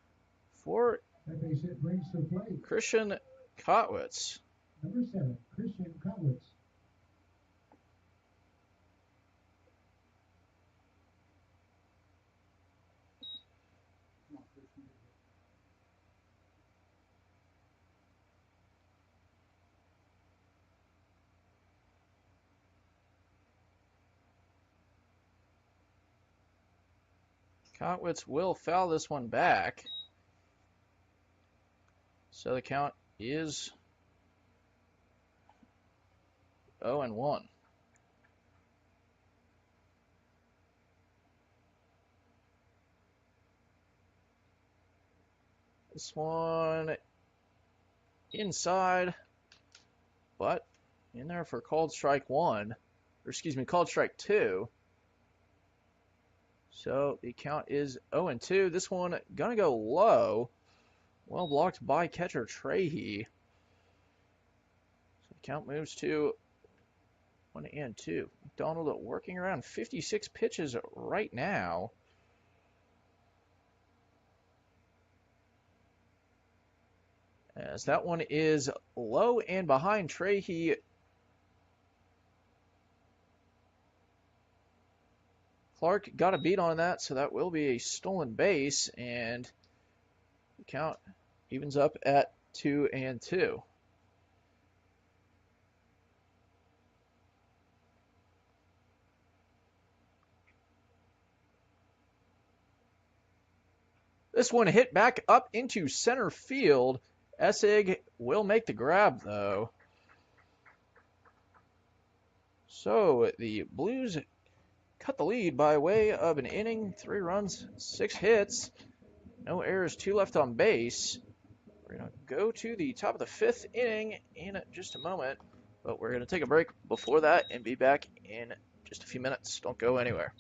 for Christian Kotwitz. Number 7, Christian Kotwitz. Kotwitz will foul this one back. So the count is 0-1. This one inside, but in there for called strike 1. Or excuse me, called strike 2. So the count is 0-2. This one gonna go low. well blocked by catcher Trahey. So the count moves to 1-2. McDonald working around 56 pitches right now. As that one is low and behind Trahey. Clark got a beat on that, so that will be a stolen base, and the count evens up at 2-2. This one hit back up into center field. Essig will make the grab, though. So the Blues cut the lead by way of an inning, 3 runs, 6 hits, no errors, 2 left on base. We're going to go to the top of the 5th inning in just a moment, but we're going to take a break before that and be back in just a few minutes. Don't go anywhere.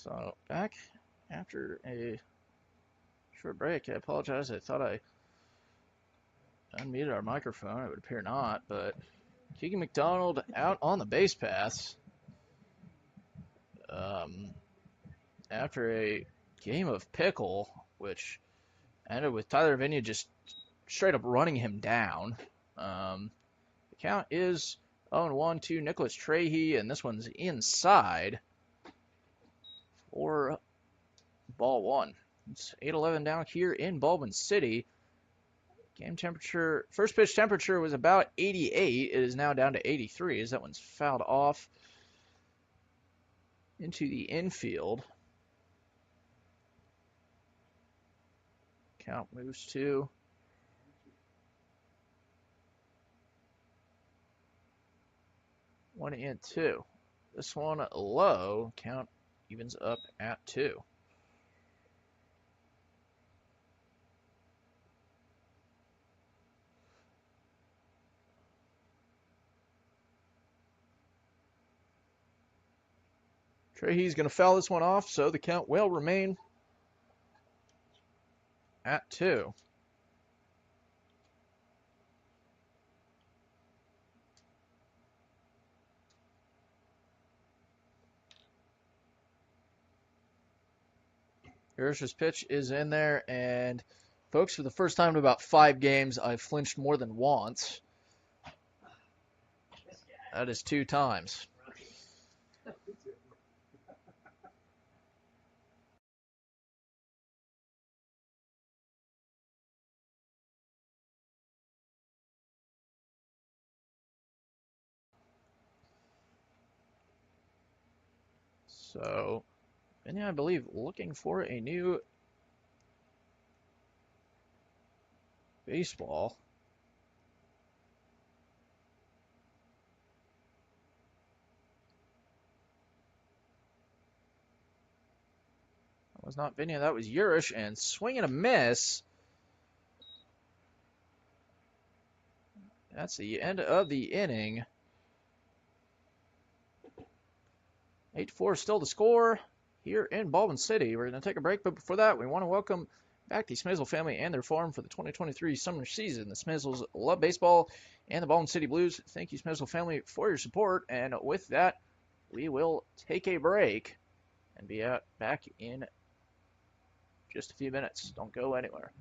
So back after a short break. I apologize. I thought I unmuted our microphone. It would appear not, but Keegan McDonald out on the base paths. After a game of pickle, which ended with Tyler Vinia just straight up running him down. The count is 0-1 to Nicholas Trahey, and this one's inside for ball one. It's 8-11 down here in Baldwin City. Game temperature, first pitch temperature was about 88. It is now down to 83 as that one's fouled off into the infield. Count moves to 1-2. This one low. Count evens up at 2. Trahey's going to foul this one off, so the count will remain at 2. Ursh's pitch is in there, and folks, for the first time in about 5 games, I've flinched more than once. That is 2 times. So, Vinny, I believe, looking for a new baseball. That was not Vinny, that was Urish, and swing and a miss. That's the end of the inning. 8-4 still the score here in Baldwin City. We're going to take a break, but before that, we want to welcome back the Smizzle family and their farm for the 2023 summer season. The Smizzles love baseball and the Baldwin City Blues. Thank you, Smizzle family, for your support. And with that, we will take a break and be back in just a few minutes. Don't go anywhere.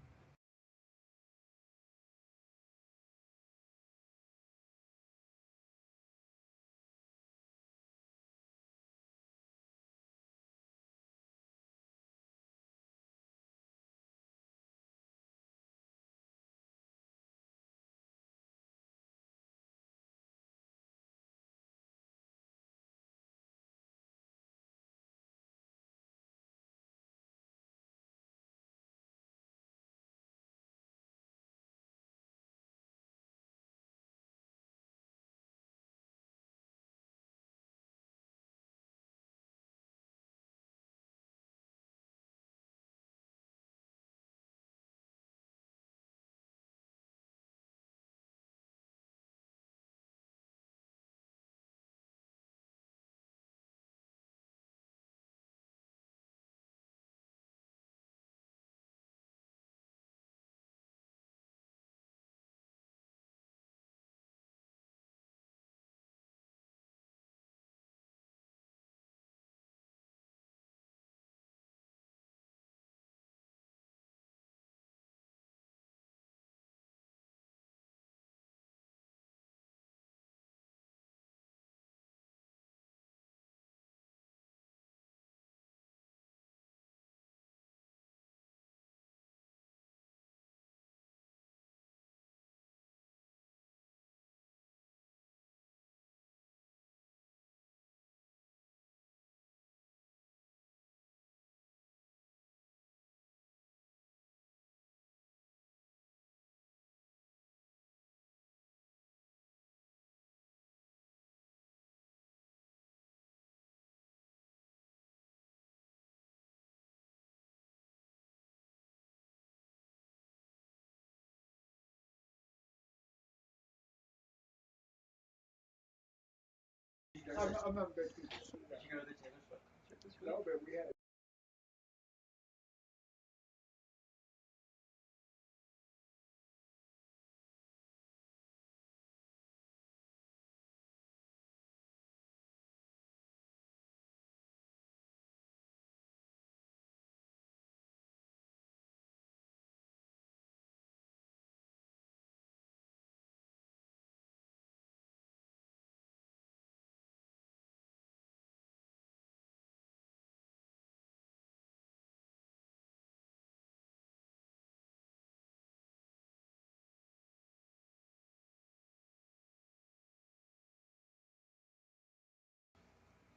I'm not a big people. Did you go to the Taylor Swift this week. No, but we had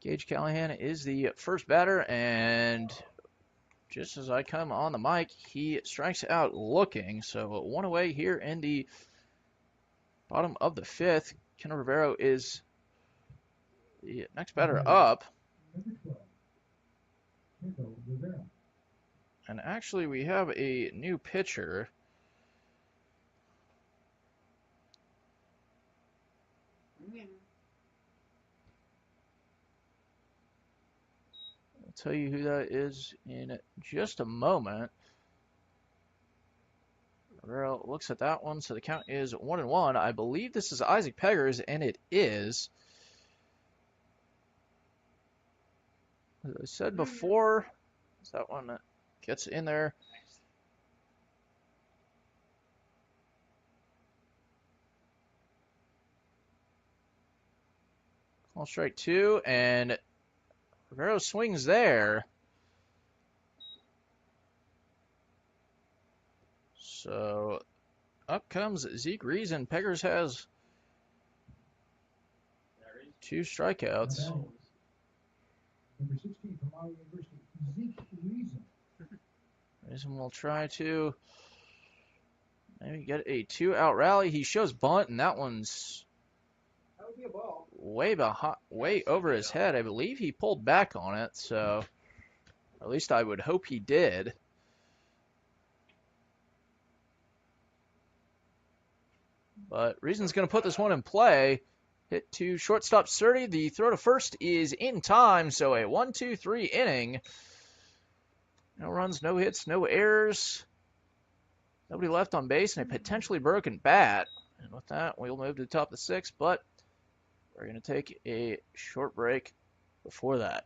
Gage Callahan is the first batter, and just as I come on the mic, he strikes out looking. So one away here in the bottom of the fifth. Ken Rivero is the next batter up. And actually, we have a new pitcher. I'll tell you who that is in just a moment. Rivero looks at that one, so the count is 1-1. I believe this is Isaac Peggers, and it is. As I said before, is that one that gets in there. Call strike 2, and Rivero swings there. So up comes Zeke Reason. Peggers has 2 strikeouts. number 16 from Iowa University, Zeke Reason. Reason will try to maybe get a 2-out rally. He shows bunt, and that one's That would be a ball. way over his head. I believe he pulled back on it, so at least I would hope he did. But Reason's going to put this one in play. Hit to shortstop Surdy. The throw to first is in time, so a 1-2-3 inning. No runs, no hits, no errors. Nobody left on base, and a potentially broken bat. And with that, we'll move to the top of the sixth, but we're going to take a short break before that.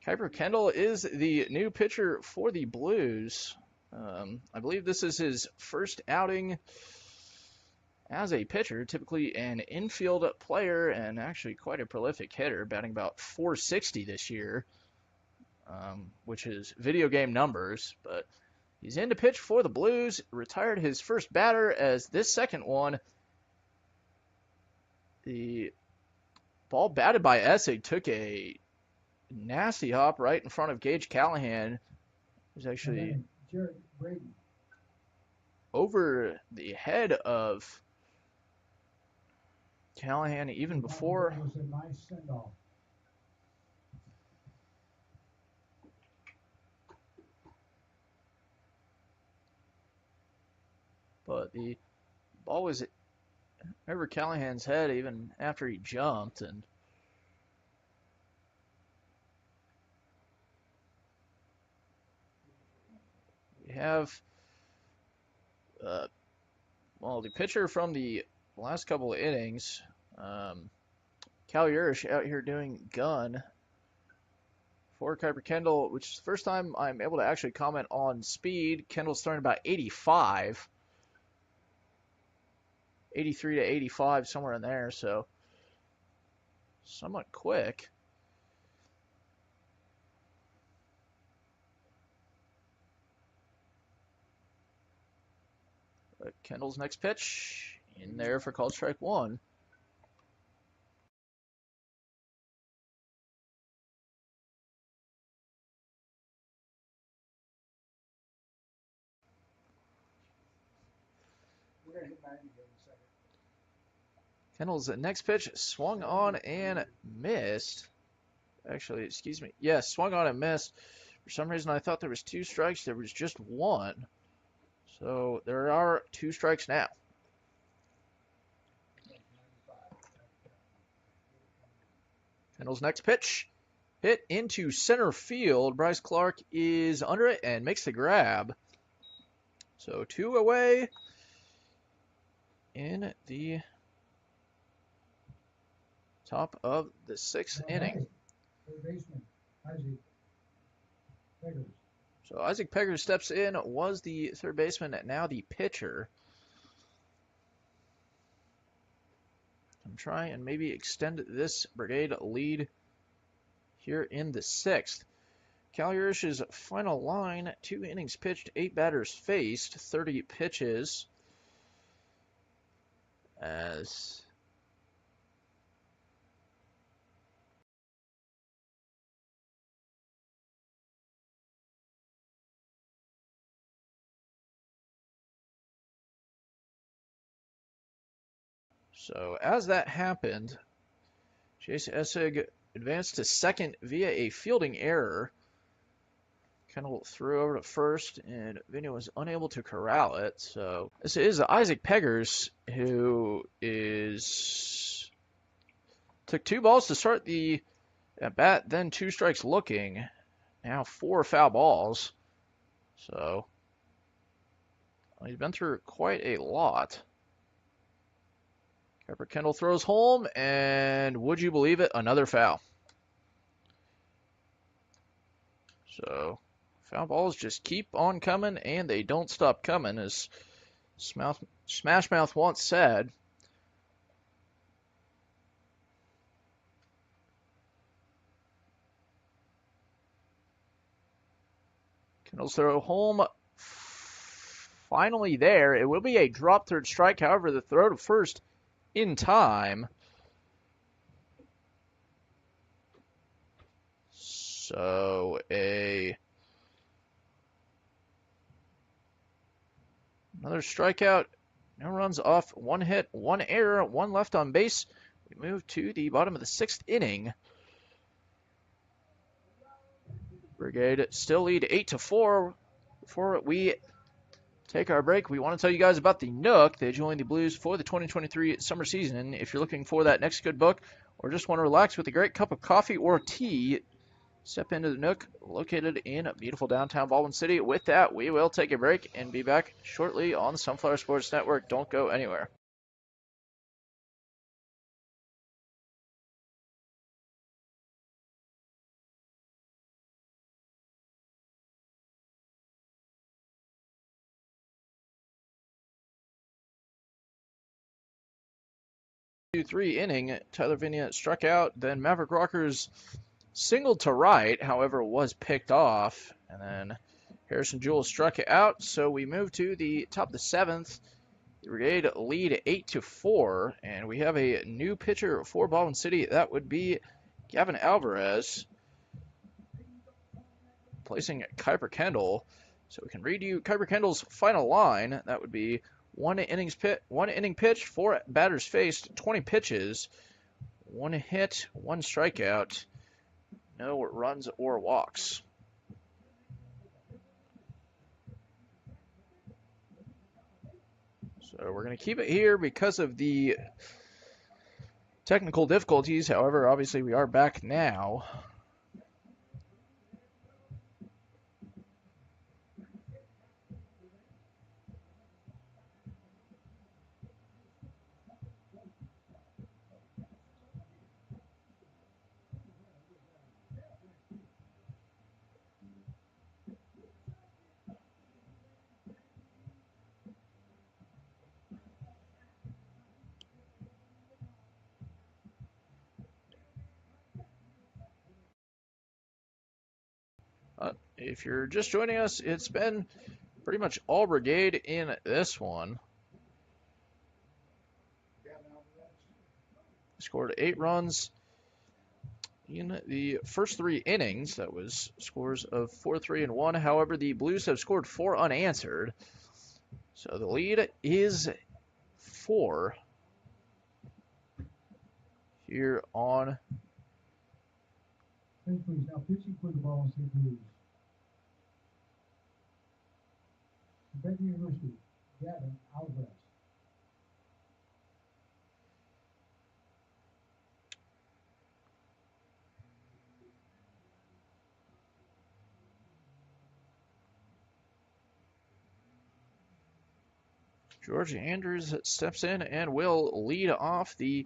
Kuiper Kendall is the new pitcher for the Blues. I believe this is his first outing as a pitcher, typically an infield player and actually quite a prolific hitter, batting about 460 this year, which is video game numbers. But he's in to pitch for the Blues, retired his first batter as this second one. The ball batted by Essig took a nasty hop right in front of Gage Callahan. It was actually over the head of Callahan even before. That was a nice send-off. But the ball was over Callahan's head even after he jumped, and we have the pitcher from the last couple of innings, Cal Urish, out here doing gun for Kuiper Kendall, which is the first time I'm able to actually comment on speed. Kendall's throwing about 85, 83 to 85, somewhere in there, so somewhat quick. But Kendall's next pitch in there for called strike one. We're going to hit 90 here in a second. Kendall's next pitch swung on and missed. Actually, excuse me. Yes, swung on and missed. For some reason, I thought there was 2 strikes. There was just 1. So there are 2 strikes now. Kendall's next pitch hit into center field. Bryce Clark is under it and makes the grab. So 2 away in the top of the 6th inning. Third baseman, Isaac Peggers. So Isaac Peggers steps in, was the third baseman, now the pitcher. I'm trying and maybe extend this Brigade lead here in the 6th. Cal Urish's final line, 2 innings pitched, 8 batters faced, 30 pitches. As So as that happened, Chase Essig advanced to second via a fielding error. Kendall threw over to first, and Vinny was unable to corral it. So this is Isaac Peggers, who took 2 balls to start the at bat, then 2 strikes looking. Now 4 foul balls. So he's been through quite a lot. Kuiper Kendall throws home, and would you believe it, another foul. So foul balls just keep on coming, and they don't stop coming, as Smash Mouth once said. Kendall's throw home, finally there. It will be a drop third strike, however, the throw to first in time. So another strikeout, no runs off, 1 hit, 1 error, 1 left on base. We move to the bottom of the 6th inning. Brigade still lead 8-4. Before we take our break, we want to tell you guys about the Nook. They joined the Blues for the 2023 summer season. If you're looking for that next good book or just want to relax with a great cup of coffee or tea, step into the Nook, located in beautiful downtown Baldwin City. With that, we will take a break and be back shortly on the Sunflower Sports Network. Don't go anywhere. 2-3 inning, Tyler Vigna struck out, then Maverick Rockers singled to right, however, was picked off, and then Harrison Jewell struck out, so we move to the top of the 7th. The Brigade lead 8-4, and we have a new pitcher for Baldwin City. That would be Gavin Alvarez, placing Kuiper Kendall. So we can read you Kuiper Kendall's final line. That would be one inning pitched, 4 batters faced, 20 pitches, 1 hit, 1 strikeout, no runs or walks. So we're going to keep it here because of the technical difficulties. However, obviously we are back now. If you're just joining us, it's been pretty much all Brigade in this one. Scored 8 runs in the first 3 innings. That was scores of 4, 3, and 1. However, the Blues have scored 4 unanswered. So the lead is 4 here on. Please, now pitching for the Baldwin City Blues. Brigade University, Gavin Alvarez. George Andrews steps in and will lead off the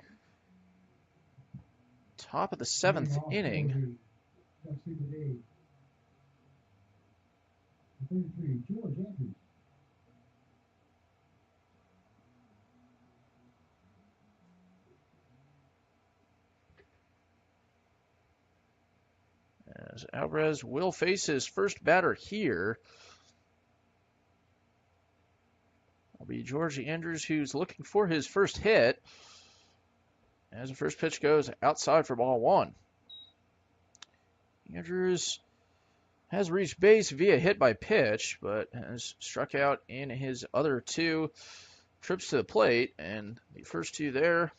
top of the 7th inning. Brigade. 33, George Andrews. As Alvarez will face his first batter here. It'll be George Andrews, who's looking for his first hit. As the first pitch goes outside for ball 1. Andrews has reached base via hit by pitch, but has struck out in his other 2 trips to the plate. And the first 2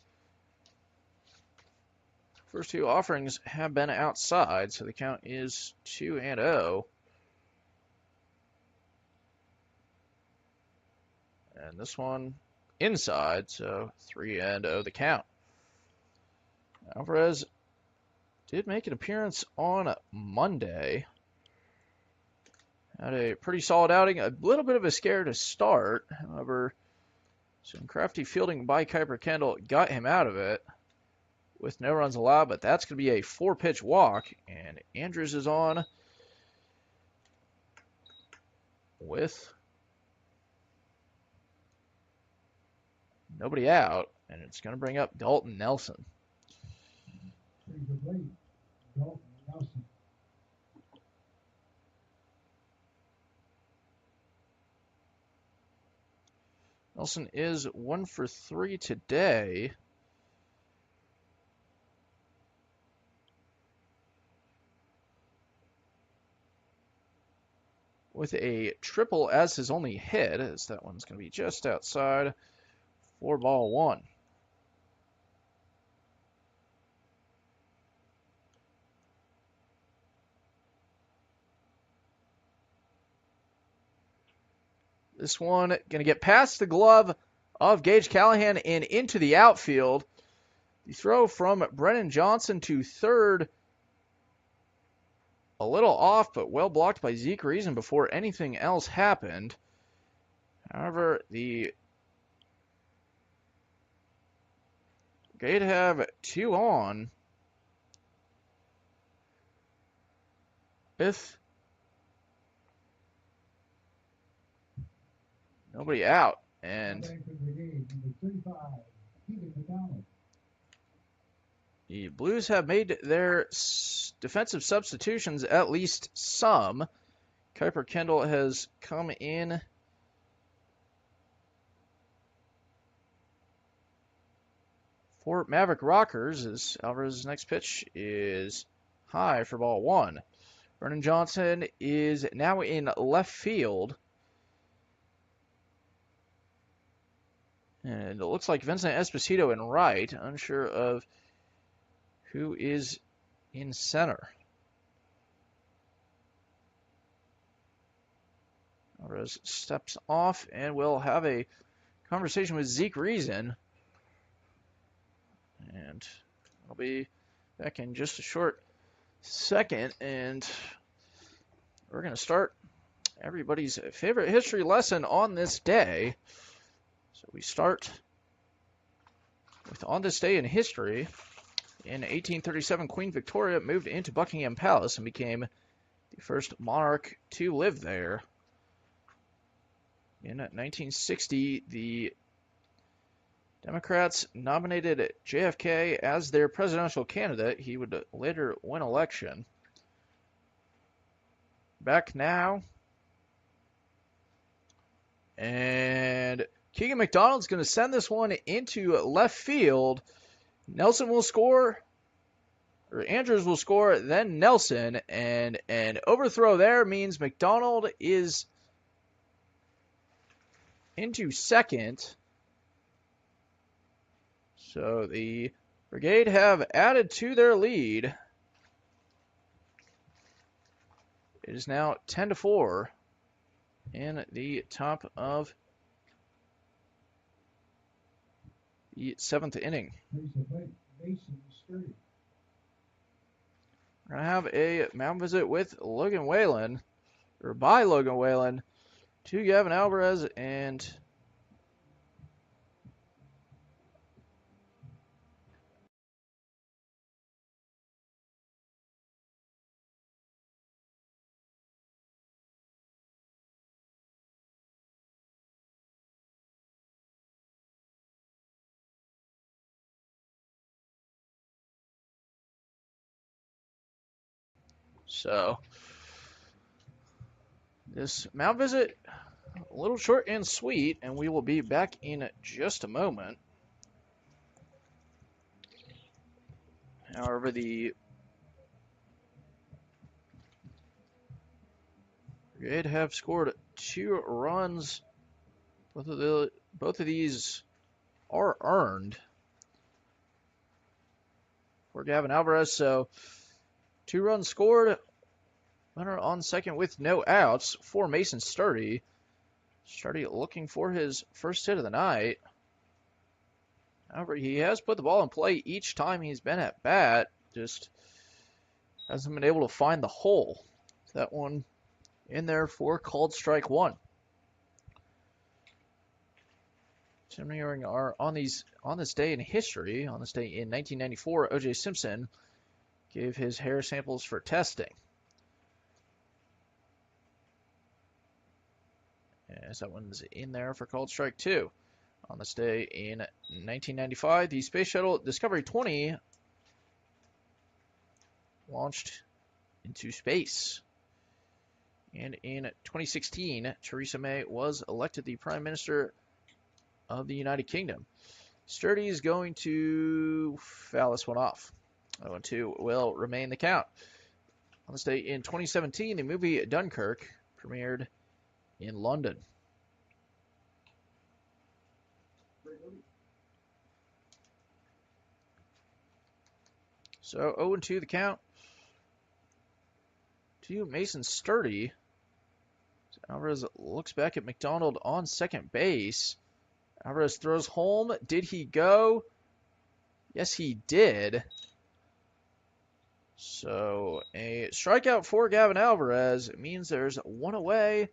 offerings have been outside, so the count is 2-0. And this one inside, so 3-0 the count. Alvarez did make an appearance on Monday. Had a pretty solid outing, a little bit of a scare to start. However, some crafty fielding by Kuiper Kendall got him out of it with no runs allowed, but that's going to be a 4-pitch walk, and Andrews is on with nobody out, and it's going to bring up Dalton Nelson. Dalton Nelson. Nelson is 1 for 3 today. With a triple as his only hit, as that one's going to be just outside for ball 1. This one going to get past the glove of Gage Callahan and into the outfield. The throw from Brennan Johnson to third. A little off, but well blocked by Zeke Reason before anything else happened. However, the Brigade have 2 on with nobody out. And The Blues have made their defensive substitutions, at least some. Kuiper Kendall has come in. For Maverick Rockers, as Alvarez's next pitch is high for ball one. Vernon Johnson is now in left field. And it looks like Vincent Esposito in right. Unsure of who is in center. Alvarez steps off and we'll have a conversation with Zeke Reason. And I'll be back in just a short second. And we're going to start everybody's favorite history lesson on this day. So we start with on this day in history. In 1837, Queen Victoria moved into Buckingham Palace and became the first monarch to live there. In 1960, the Democrats nominated JFK as their presidential candidate. He would later win election. Back now. And Keegan McDonald's going to send this one into left field. Nelson will score, or Andrews will score, then Nelson, and an overthrow there means McDonald is into second. So the Brigade have added to their lead. It is now 10-4 in the top of the seventh inning. Mason Sturdy. We're going to have a mound visit with Logan Whalen, or by Logan Whalen, to Gavin Alvarez and so this mound visit, a little short and sweet, and we will be back in just a moment. However, the Brigade have scored 2 runs. Both of these are earned for Gavin Alvarez. So 2 runs scored. Runner on second with no outs for Mason Sturdy. Sturdy looking for his first hit of the night. However, he has put the ball in play each time he's been at bat. Just hasn't been able to find the hole. That one in there for called strike one. Continuing our on this day in history, on this day in 1994, O.J. Simpson gave his hair samples for testing. As that one's in there for called strike two. On this day in 1995, the Space Shuttle Discovery 20 launched into space. And in 2016, Theresa May was elected the Prime Minister of the United Kingdom. Sturdy is going to foul this one off. 0-2 will remain the count. On this day in 2017, the movie Dunkirk premiered in London. So 0-2 the count to Mason Sturdy. Alvarez looks back at McDonald on second base. Alvarez throws home. Did he go? Yes, he did. So a strikeout for Gavin Alvarez means there's one away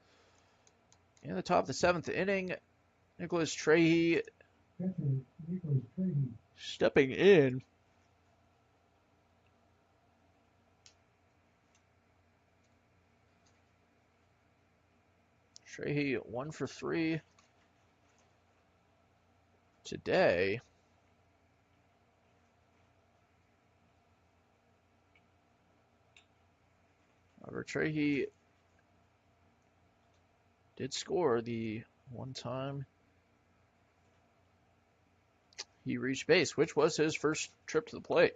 in the top of the seventh inning. Nicholas Trahey stepping in. Trahey 1 for 3 today. However, Trahey did score the one time he reached base, which was his first trip to the plate.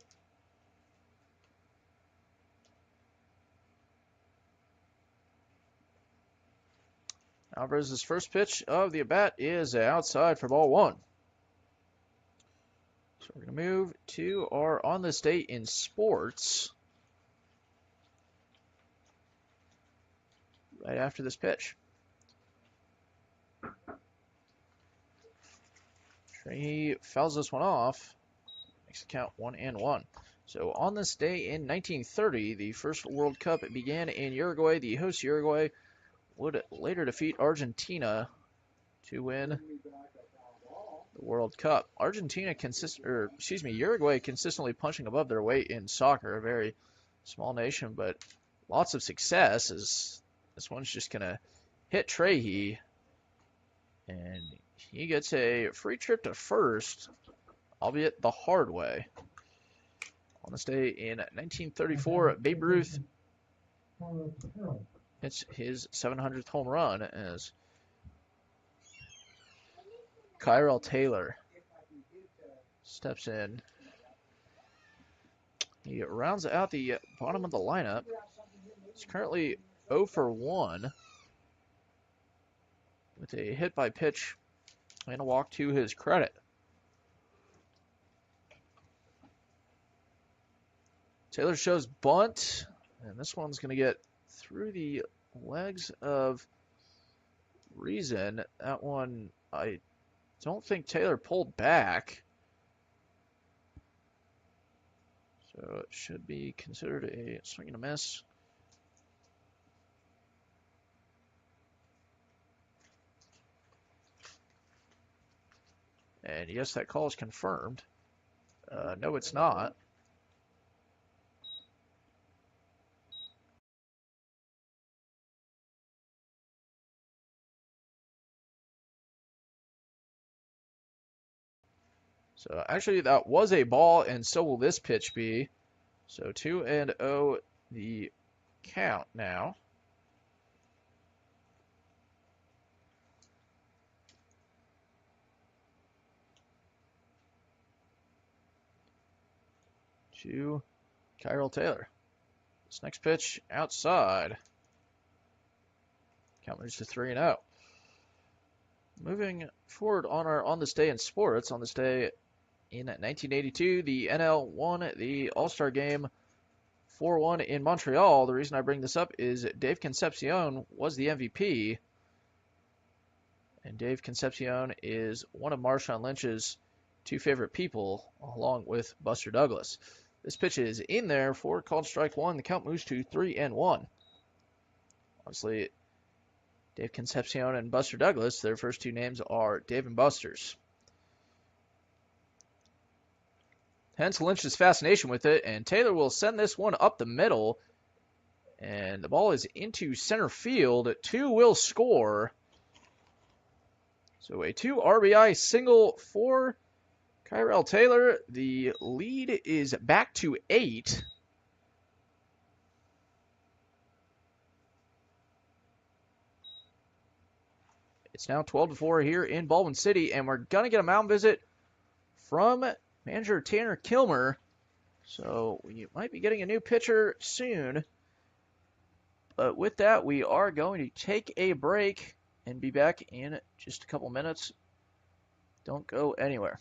Alvarez's first pitch of the at-bat is outside for ball one. So we're going to move to our On This Day in Sports right after this pitch. Trahey fouls this one off. Makes the count 1-1. So on this day in 1930, the first World Cup began in Uruguay. The host Uruguay would later defeat Argentina to win the World Cup. Uruguay consistently punching above their weight in soccer. A very small nation, but lots of success. As this one's just gonna hit Trahey, and he gets a free trip to first, albeit the hard way. On this day in 1934, Babe Ruth hits his 700th home run as Kyrell Taylor steps in. He rounds out the bottom of the lineup. He's currently 0 for 1 with a hit by pitch and a walk to his credit. Taylor shows bunt, and this one's going to get through the legs of Reason. That one, I don't think Taylor pulled back. So it should be considered a swing and a miss. And yes, that call is confirmed. No, it's not. So actually, that was a ball, and so will this pitch be. So 2-0 the count now. To Kyrell Taylor. This next pitch outside. Count moves to 3-0. Moving forward on this day in sports, on this day in 1982, the NL won the All-Star Game 4-1 in Montreal. The reason I bring this up is Dave Concepcion was the MVP, and Dave Concepcion is one of Marshawn Lynch's two favorite people, along with Buster Douglas. This pitch is in there for called strike one. The count moves to 3-1. Obviously, Dave Concepcion and Buster Douglas, their first two names are Dave and Buster's. Hence Lynch's fascination with it, and Taylor will send this one up the middle, and the ball is into center field. Two will score. So a 2 RBI single for Kyrell Taylor. The lead is back to 8. It's now 12-4 here in Baldwin City, and we're going to get a mound visit from manager Tanner Kilmer. So we might be getting a new pitcher soon. But with that, we are going to take a break and be back in just a couple minutes. Don't go anywhere.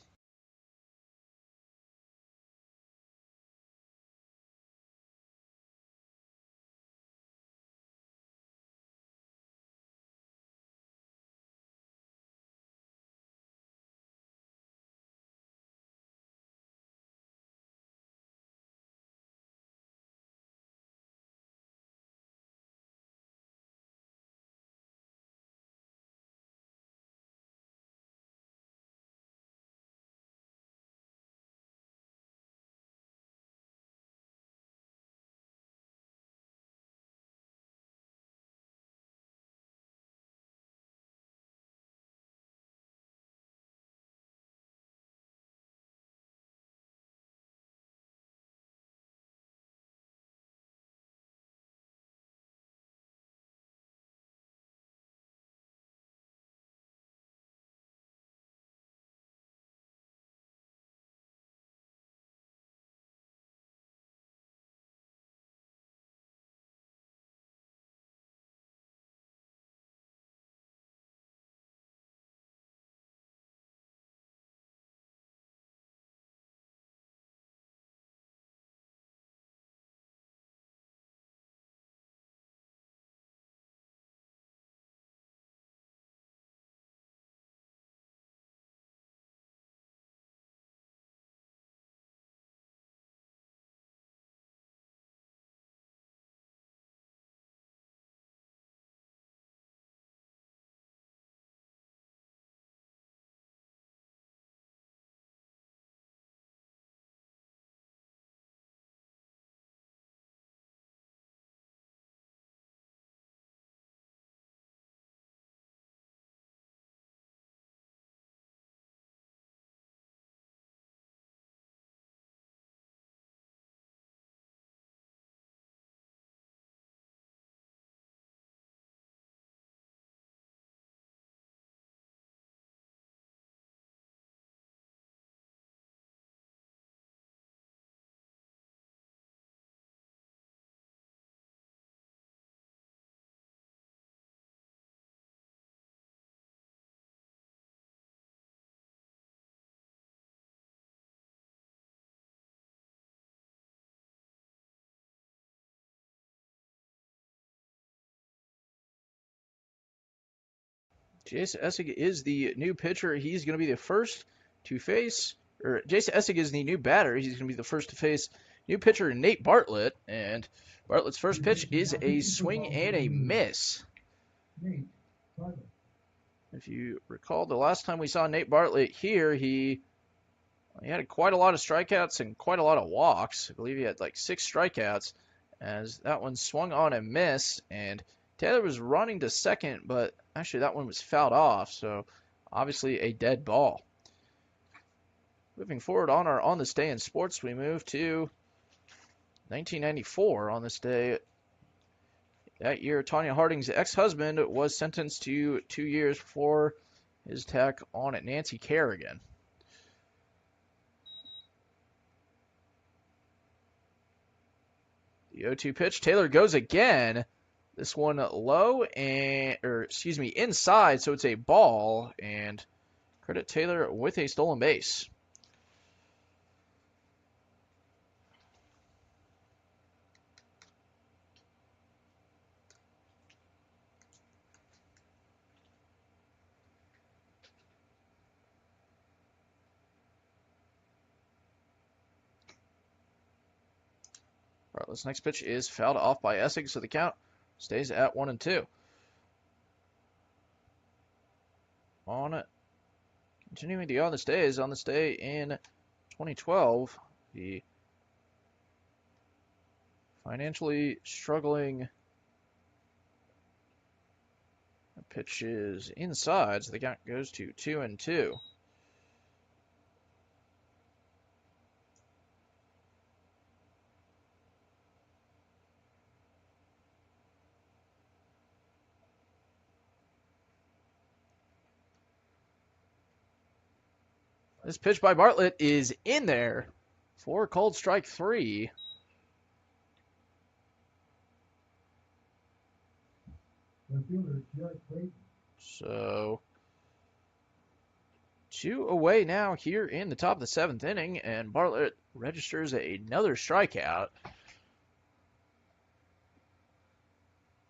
Jason Essig is the new pitcher. He's going to be the first to face, or Jason Essig is the new batter. He's going to be the first to face new pitcher Nate Bartlett. And Bartlett's first pitch is a swing and a miss. Nate Bartlett. If you recall, the last time we saw Nate Bartlett here, he had quite a lot of strikeouts and quite a lot of walks. I believe he had like 6 strikeouts, as that one swung on and missed. And Taylor was running to second, but actually that one was fouled off, so obviously a dead ball. Moving forward on our On This Day in Sports, we move to 1994. On this day, that year, Tanya Harding's ex-husband was sentenced to 2 years for his attack on Nancy Kerrigan. The 0-2 pitch. Taylor goes again. This one low inside, so it's a ball, and credit Taylor with a stolen base. Bartlett's next pitch is fouled off by Essig, so the count stays at 1-2. Continuing the On This Day in 2012, the financially struggling pitch is inside, so the count goes to 2-2. This pitch by Bartlett is in there for called strike 3. So 2 away now here in the top of the 7th inning, and Bartlett registers another strikeout.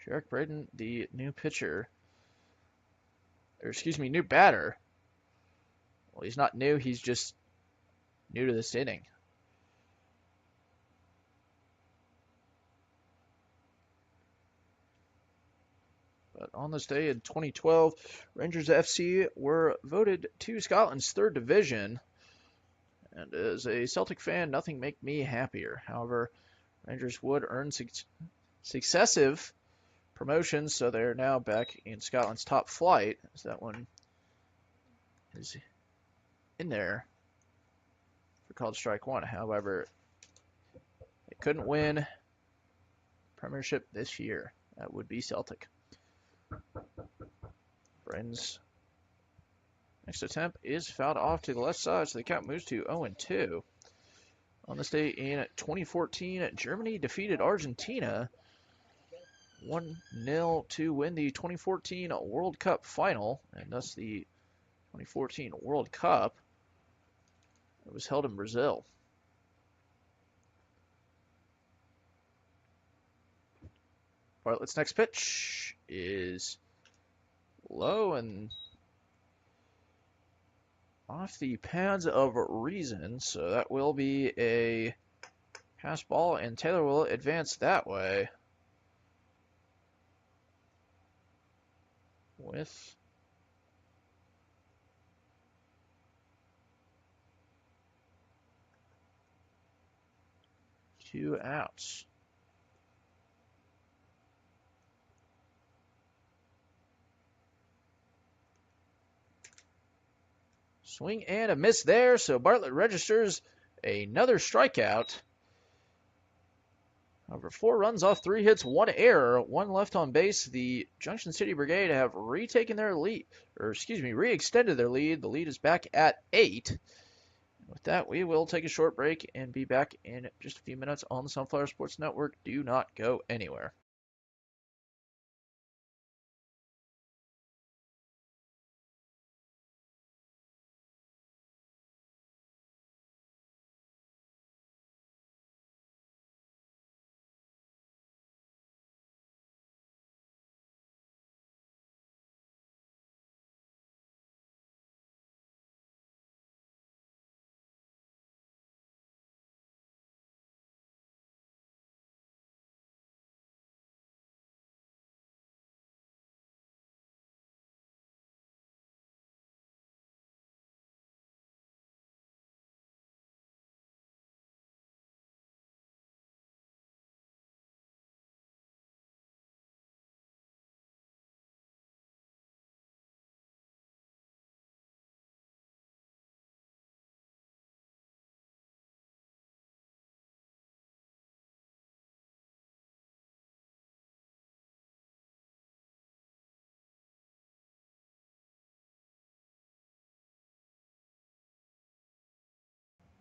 Jarek Braden, the new batter. Well, he's not new, he's just new to this inning. But on this day in 2012, Rangers FC were voted to Scotland's 3rd division. And as a Celtic fan, nothing make me happier. However, Rangers would earn successive promotions, so they're now back in Scotland's top flight, as that one is in there for called strike 1. However, they couldn't win Premiership this year. That would be Celtic. Braden's next attempt is fouled off to the left side, so the count moves to 0-2. On this day in 2014, Germany defeated Argentina 1-0 to win the 2014 World Cup final, and thus the 2014 World Cup. It was held in Brazil. Bartlett's next pitch is low and off the pads of reason, so that will be a pass ball, and Taylor will advance that way with two outs. Swing and a miss there, so Bartlett registers another strikeout. However, 4 runs off 3 hits, 1 error, 1 left on base. The Junction City Brigade have re-extended their lead. The lead is back at 8. With that, we will take a short break and be back in just a few minutes on the Sunflower Sports Network. Do not go anywhere.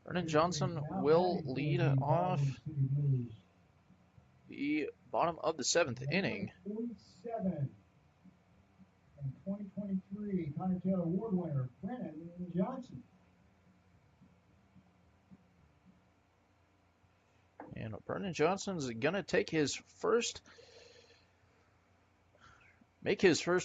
Vernon Johnson will lead off the bottom of the 7th inning. 47 and 2023 Connor Taylor Award winner, Brennan Johnson. And Vernon Johnson's going to make his first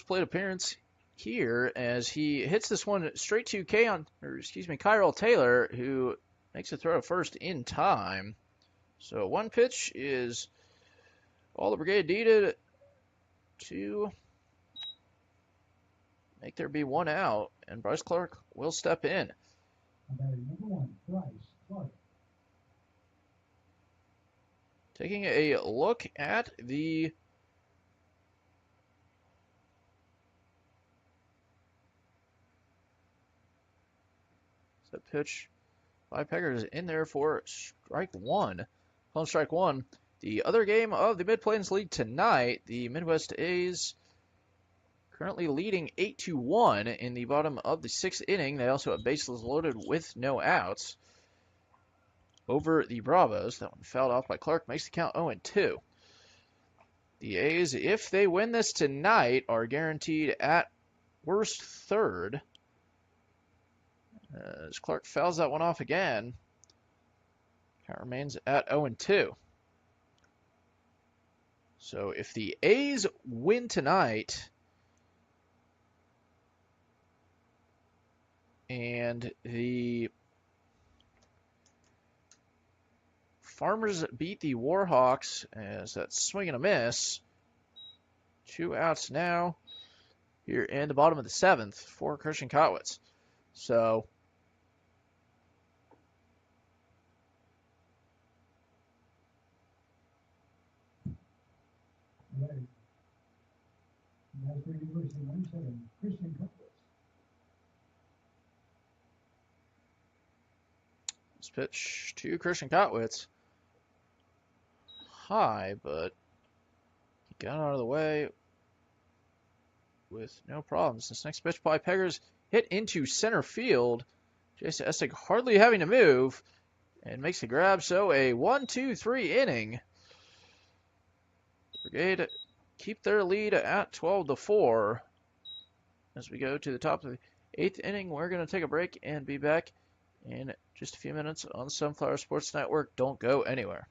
plate appearance here as he hits this one straight to Kyrell Taylor, who makes a throw to first in time. So one pitch is all the Brigade needed to make there be one out, and Bryce Clark will step in. Number 1, Bryce Clark. Taking a look at the pitch by Peggers in there for strike one. On strike one. The other game of the Mid-Plains League tonight, the Midwest A's currently leading 8-1 in the bottom of the 6th inning. They also have bases loaded with no outs over the Bravos. That one fouled off by Clark, makes the count 0-2. The A's, if they win this tonight, are guaranteed at worst third. As Clark fouls that one off again, count remains at 0-2. So if the A's win tonight and the Farmers beat the Warhawks as that swing and a miss, 2 outs now here in the bottom of the 7th for Christian Kotwitz. So Right. That's University 17, Christian Cutlass. this pitch to Christian Kotwitz. High, but he got out of the way with no problems. This next pitch by Peggers hit into center field. Jason Essig hardly having to move and makes the grab. So a 1-2-3 inning. Brigade keep their lead at 12-4. As we go to the top of the 8th inning, we're going to take a break and be back in just a few minutes on the Sunflower Sports Network. Don't go anywhere.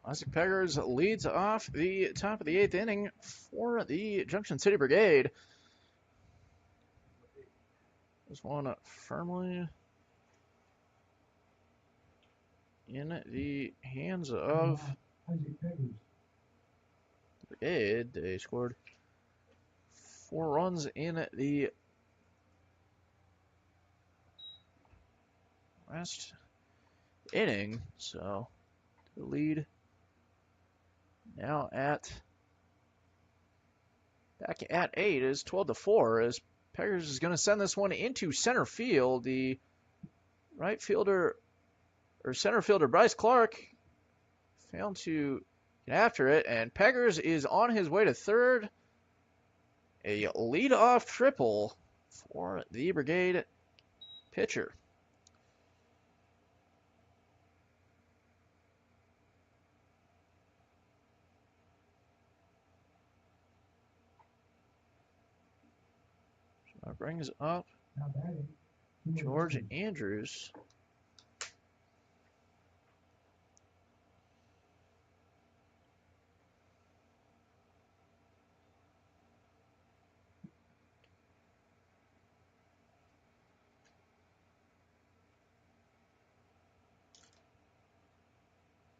Isaac Peggers leads off the top of the 8th inning for the Junction City Brigade. This one firmly in the hands of Isaac Peggers. Brigade, they scored 4 runs in the last inning, so the lead now back at 8 is 12-4 as Peggers is going to send this one into center field. The right fielder or center fielder Bryce Clark failed to get after it, and Peggers is on his way to third. A lead-off triple for the Brigade pitcher. So that brings up Now batting, George Andrews.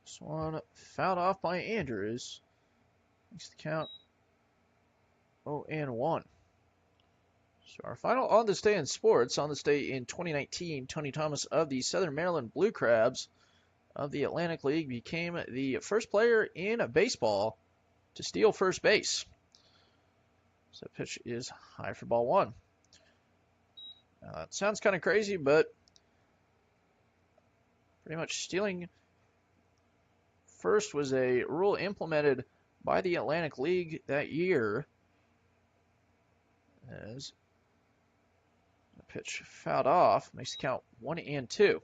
This one fouled off by Andrews. Makes the count 0-1. So our final on this day in sports, on this day in 2019, Tony Thomas of the Southern Maryland Blue Crabs of the Atlantic League became the first player in baseball to steal first base. So pitch is high for ball 1. Now that sounds kind of crazy, but pretty much stealing first was a rule implemented by the Atlantic League that year. As the pitch fouled off, makes the count 1-2.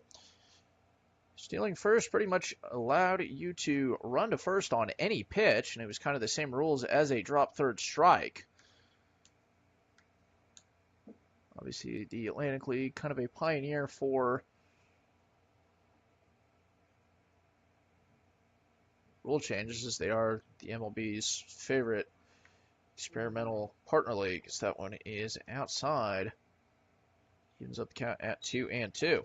Stealing first pretty much allowed you to run to first on any pitch, and it was kind of the same rules as a drop third strike. Obviously, the Atlantic League, kind of a pioneer for rule changes, as they are the MLB's favorite experimental partner league, as that one is outside. Evens up the count at 2-2.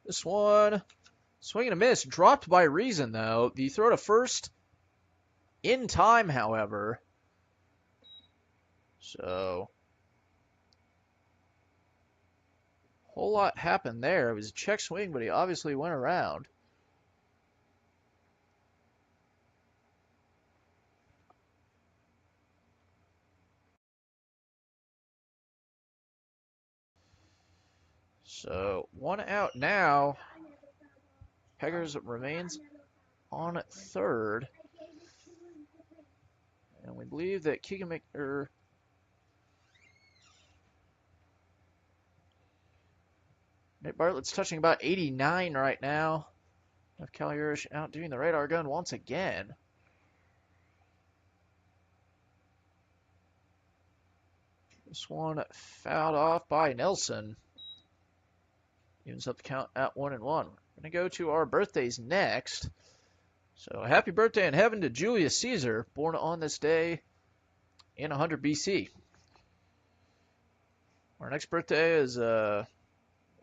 This one, swing and a miss, dropped by Reason, though. The throw to first in time, however. So, whole lot happened there. It was a check swing, but he obviously went around. So, 1 out now. Peggers remains on third. And we believe that Keegan Nate Bartlett's touching about 89 right now. Of Calyurish outdoing the radar gun once again. This one fouled off by Nelson. Evens up the count at 1-1. We're going to go to our birthdays next. So happy birthday in heaven to Julius Caesar, born on this day in 100 BC. Our next birthday is, a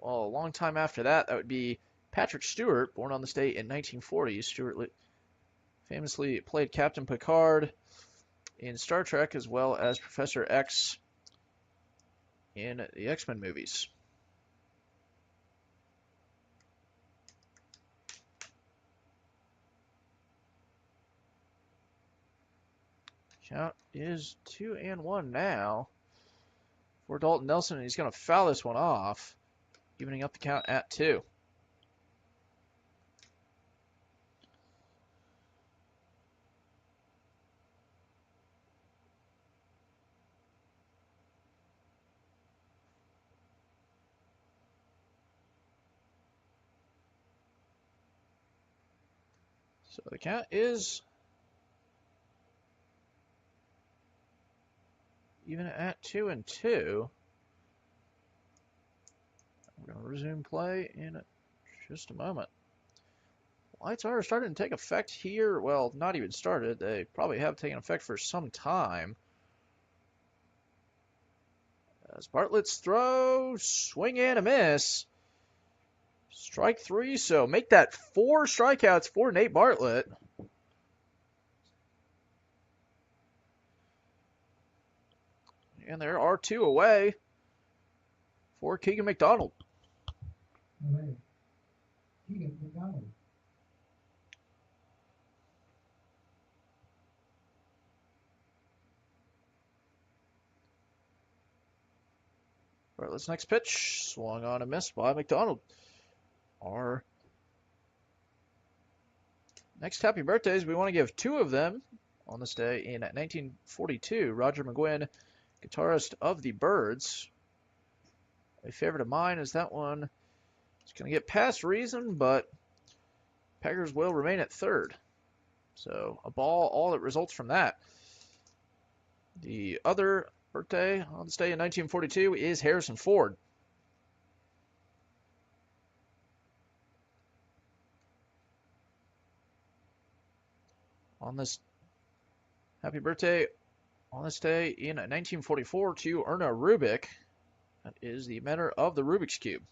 long time after that. That would be Patrick Stewart, born on this day in 1940. Stewart famously played Captain Picard in Star Trek, as well as Professor X in the X-Men movies. Count is 2-1 now for Dalton Nelson, and he's going to foul this one off, evening up the count at 2. So the count is even at 2-2. We're going to resume play in just a moment. Lights are starting to take effect here. Well, not even started. They probably have taken effect for some time. As Bartlett's throw, swing and a miss. Strike 3, so make that 4 strikeouts for Nate Bartlett. And there are 2 away for Keegan McDonald. Away. Keegan McDonald. Bartlett's next pitch, swung on and missed by McDonald. Our next happy birthdays, we want to give 2 of them on this day in 1942. Roger McGuinn, guitarist of the Byrds. A favorite of mine is that one. It's going to get past reason, but Peggers will remain at third. So a ball, all that results from that. The other birthday on this day in 1942 is Harrison Ford. On this happy birthday on this day in 1944 to Erna Rubik. That is the inventor of the Rubik's Cube.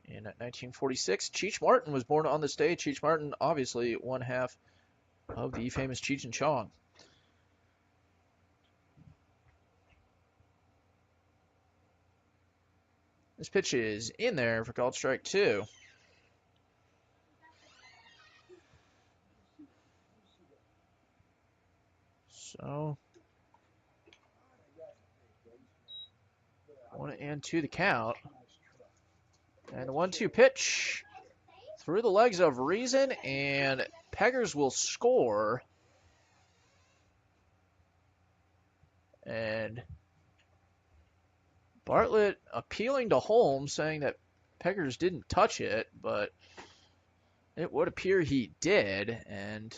In 1946, Cheech Martin was born on this day. Cheech Martin, obviously one half of the famous Cheech and Chong. This pitch is in there for called strike 2. So 1-2 the count. And the 1-2 pitch through the legs of Reason, and Peggers will score. And Bartlett appealing to Holmes, saying that Peggers didn't touch it, but it would appear he did. And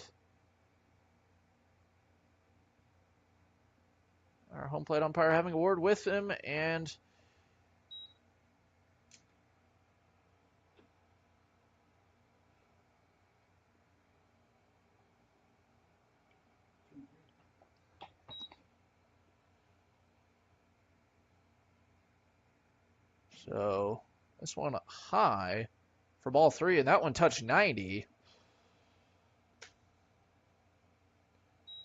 our home plate umpire having a word with him, and so this one high for ball 3, and that one touched 90.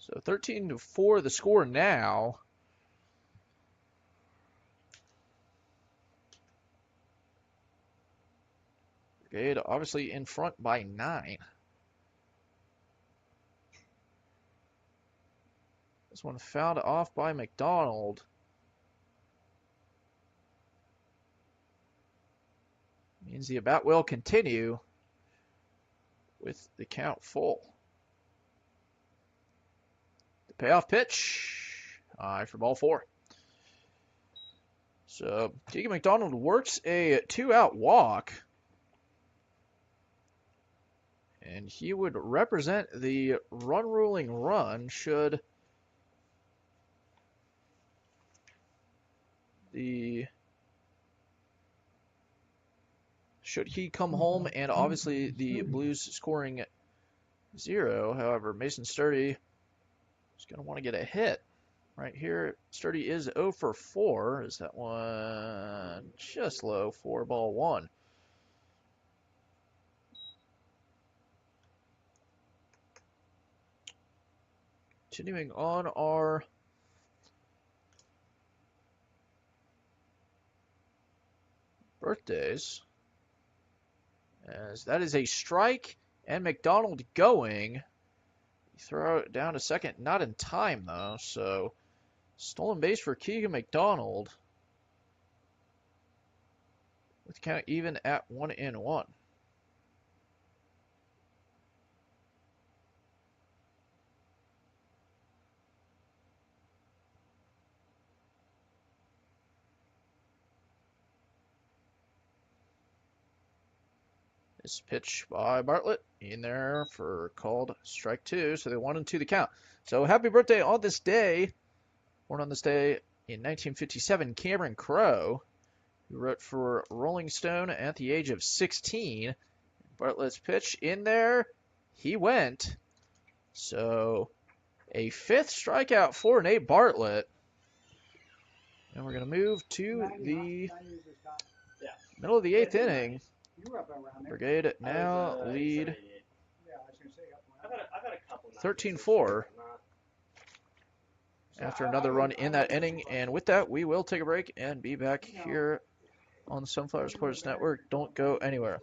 So 13-4 the score now. Brigade obviously in front by 9. This one fouled off by McDonald. Means the at-bat will continue with the count full. The payoff pitch, high for ball 4. So Keegan McDonald works a 2-out walk, and he would represent the run-ruling run should he come home, and obviously the Blues scoring 0. However, Mason Sturdy is going to want to get a hit. Right here, Sturdy is 0 for 4. Is that one just low for ball 1? Continuing on our birthdays, as that is a strike, and McDonald going. Throw it down to second, not in time though, so stolen base for Keegan McDonald with count even at 1-1. This pitch by Bartlett in there for called strike 2, so they 1-2 the count. So happy birthday on this day. Born on this day in 1957, Cameron Crowe, who wrote for Rolling Stone at the age of 16. Bartlett's pitch in there, he went. So A 5th strikeout for Nate Bartlett. And we're going to move to 90, the 90 is his top. middle of the 8th inning. You were up around there. Brigade now I was, lead 87, 88. Yeah, I was going to say up I've around. had a couple. 13-4 So after I another would- run I in would that put inning. you And with that, we will take a break and be back here on the Sunflower Sports Network. Don't go anywhere.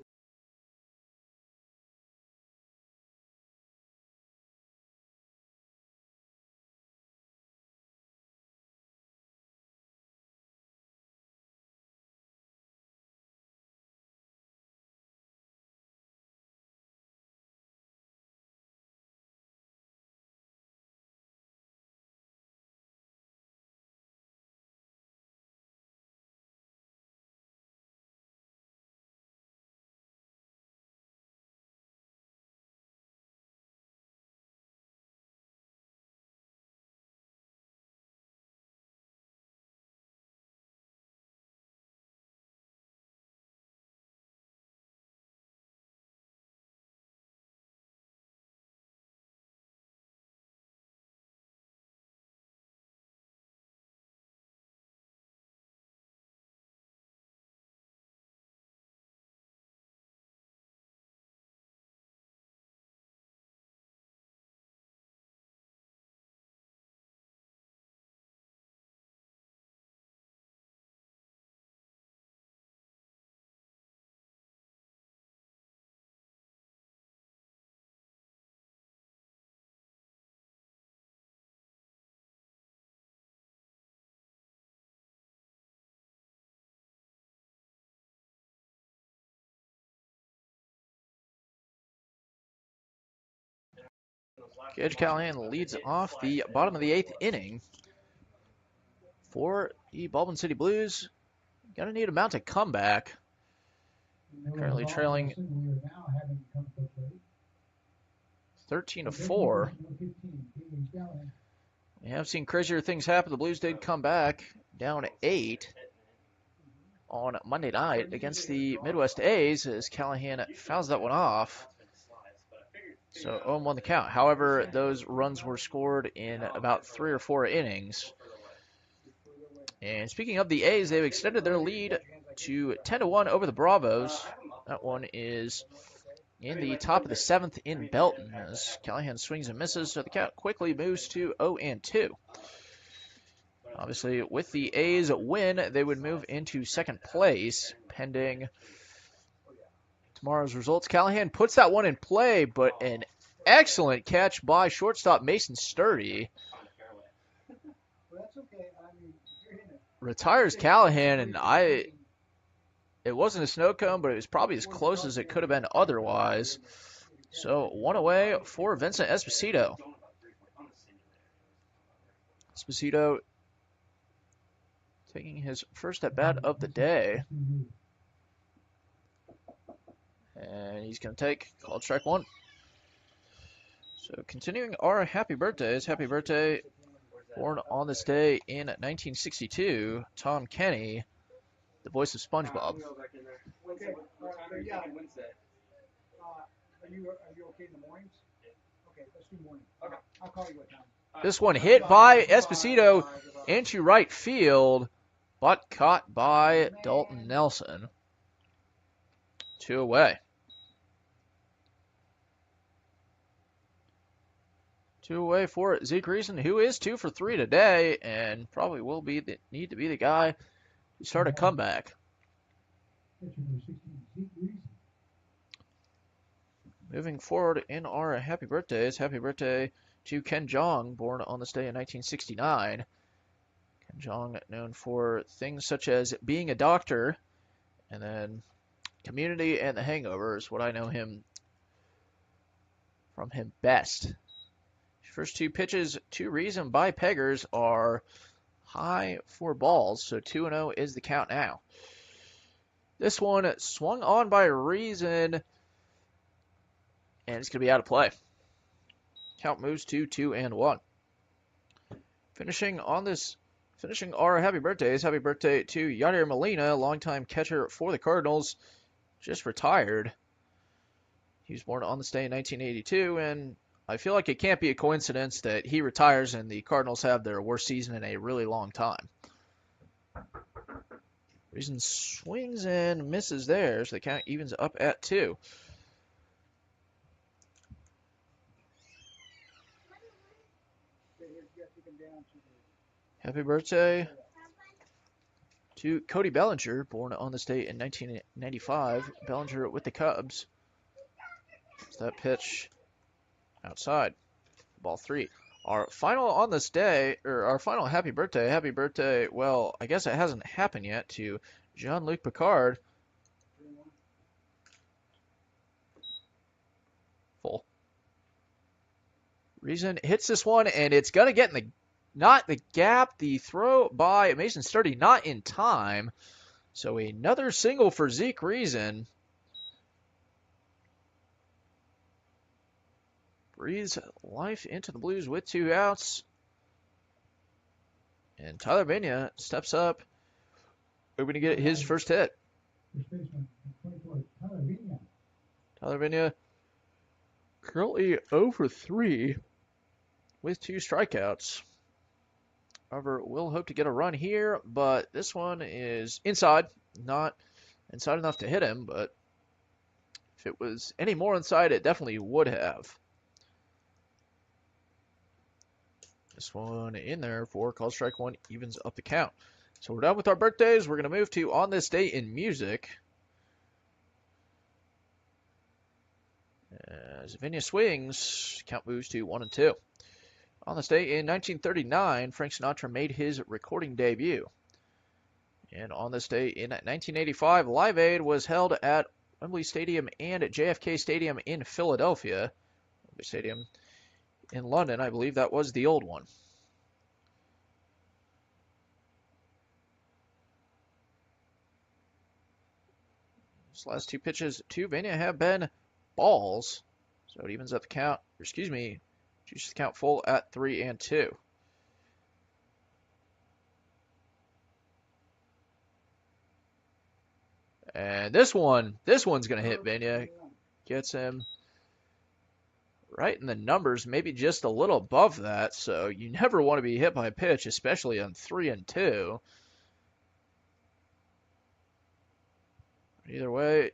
Gage Callahan leads off the bottom of the 8th inning for the Baldwin City Blues. Gonna need a mount a comeback. Currently trailing 13-4. We have seen crazier things happen. The Blues did come back down 8 on Monday night against the Midwest A's as Callahan fouls that one off. So 0-1 the count. However, those runs were scored in about 3 or 4 innings. And speaking of the A's, they've extended their lead to 10-1 over the Bravos. That one is in the top of the 7th in Belton as Callahan swings and misses, so the count quickly moves to 0-2. Obviously, with the A's win, they would move into 2nd place, pending tomorrow's results. Callahan puts that one in play, but an excellent catch by shortstop Mason Sturdy. Well, that's okay. I mean, if you're hitting it. Retires Callahan, and it wasn't a snow cone, but it was probably as close as it could have been otherwise. So 1 away for Vincent Esposito. Esposito taking his first at bat of the day. And he's going to take called strike 1. So continuing our happy birthdays. Happy birthday, born on this day in 1962, Tom Kenny, the voice of SpongeBob. Okay. Yeah. Are you okay in the mornings? Okay, let's do morning. Okay. I'll call you what time. This one hit by Esposito into right field, but caught by Dalton Nelson. 2 away. 2 away for Zeke Reason, who is 2 for 3 today, and probably will need to be the guy to start a comeback. Moving forward in our happy birthdays, happy birthday to Ken Jeong, born on this day in 1969. Ken Jeong, known for things such as being a doctor, and then Community and The Hangover is what I know him from him best. First 2 pitches to Reason by Peggers are high for balls, so 2-0 is the count now. This one swung on by Reason, and it's going to be out of play. Count moves to 2-1. Finishing our happy birthdays. Happy birthday to Yadier Molina, longtime catcher for the Cardinals, just retired. He was born on this day in 1982, and I feel like it can't be a coincidence that he retires and the Cardinals have their worst season in a really long time. Reason swings and misses there, so the count evens up at 2. Okay, here's you got to come down to the Happy birthday to Cody Bellinger, born on this date in 1995. Bellinger with the Cubs. It's that pitch outside. Ball 3. Our final on this day, or our final happy birthday, well, I guess it hasn't happened yet, to Jean-Luc Picard. 3-1. Full. Reason hits this one, and it's going to get in the, not the gap, the throw by Mason Sturdy, not in time. So another single for Zeke Reason. Breathes life into the Blues with 2 outs. And Tyler Benya steps up, hoping to get his first hit. First baseman, 24, Tyler Vigna. Tyler Benya currently 0 for 3 with 2 strikeouts. However, will hope to get a run here, but this one is inside. Not inside enough to hit him, but if it was any more inside, it definitely would have. This one in there for call strike 1, evens up the count. So we're done with our birthdays. We're going to move to On This Day in Music. As Vigna swings, count moves to 1 and 2. On this day in 1939, Frank Sinatra made his recording debut. And on this day in 1985, Live Aid was held at Wembley Stadium and at JFK Stadium in Philadelphia. Wembley Stadium in London, I believe that was the old one. These last 2 pitches to Vigna have been balls. So it evens up the count, or excuse me, juices the count full at 3 and 2. And this one's going to hit Vigna. Gets him right in the numbers, maybe just a little above that. So you never want to be hit by a pitch, especially on 3 and 2. Either way,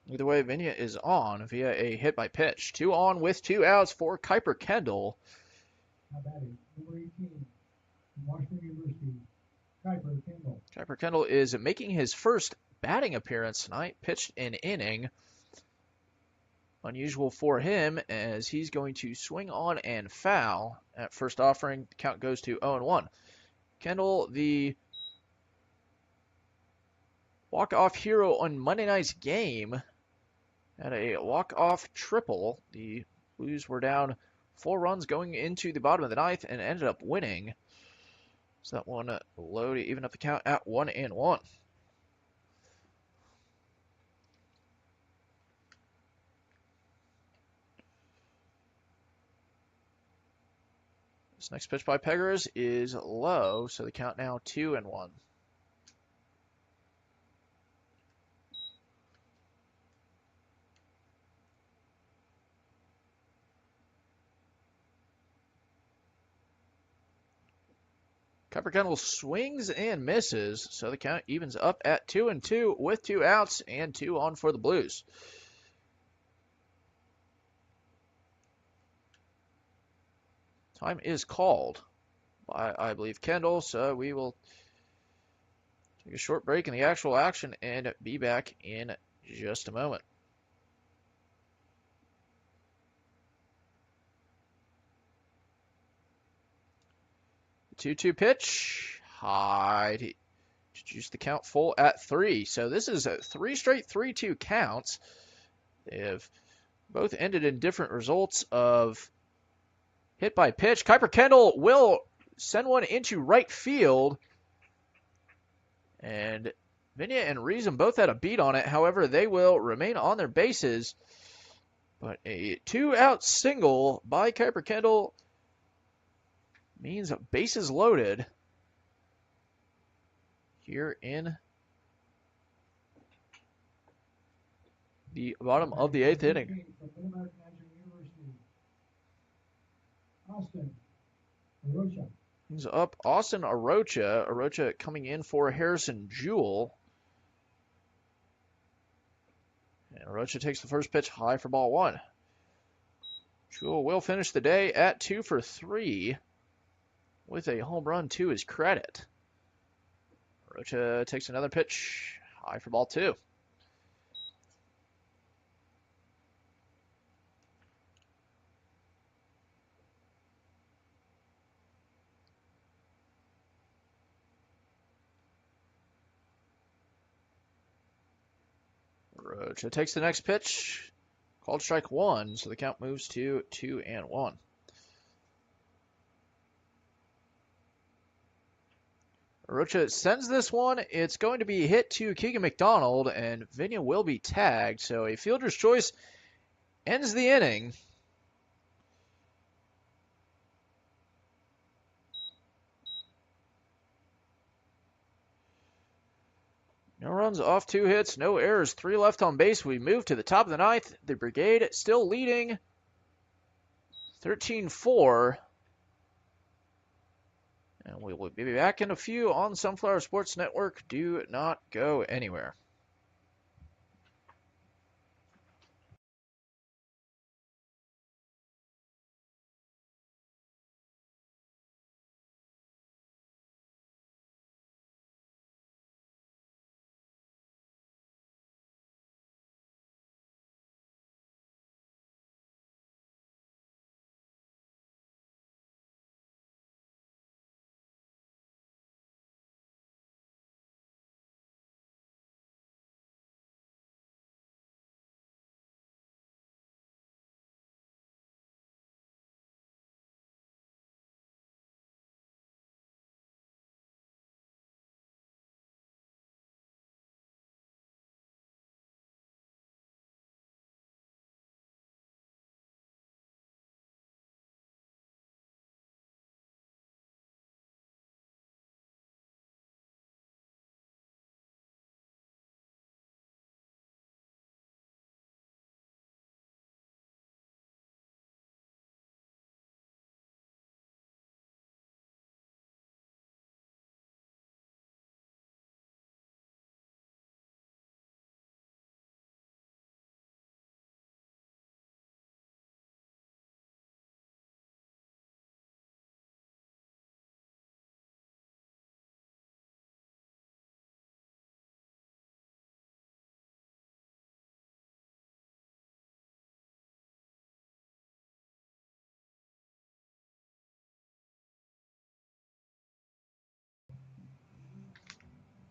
Vigna is on via a hit by pitch. 2 on with 2 outs for Kuiper Kendall. How about it? Number 18, from Washington University, Kuiper Kendall. Kuiper Kendall is making his first batting appearance tonight. Pitched an inning. Unusual for him, as he's going to swing on and foul at first offering. The count goes to 0-1. Kendall, the walk-off hero on Monday night's game, had a walk-off triple. The Blues were down 4 runs going into the bottom of the 9th and ended up winning. So that one low to even up the count at 1-1. This next pitch by Peggers is low, so the count now 2-1. Kuiper Kendall swings and misses, so the count evens up at 2-2 with 2 outs and 2 on for the Blues. Time is called by, I believe, Kendall, so we will take a short break in the actual action and be back in just a moment. 2-2 pitch. High to juice the count full at 3. So this is a 3 straight 3-2 counts. They have both ended in different results of hit by pitch. Kuiper Kendall will send one into right field. And Vigna and Reason both had a beat on it. However, they will remain on their bases. But a 2-out single by Kuiper Kendall means bases loaded here in The bottom of the 8th inning. From Mid-American National University, Austin Arocha. He's up Austin Arocha. Arocha coming in for Harrison Jewell. And Arocha takes the first pitch high for ball 1. Jewell will finish the day at 2 for 3 with a home run to his credit. Arocha takes another pitch high for ball 2. Arocha takes the next pitch. Called strike 1, so the count moves to 2-1. Arocha sends this one. It's going to be hit to Keegan McDonald, and Vinia will be tagged. So a fielder's choice ends the inning. No runs off 2 hits, no errors, 3 left on base. We move to the top of the 9th. The Brigade still leading 13-4. And we will be back in a few on Sunflower Sports Network. Do not go anywhere.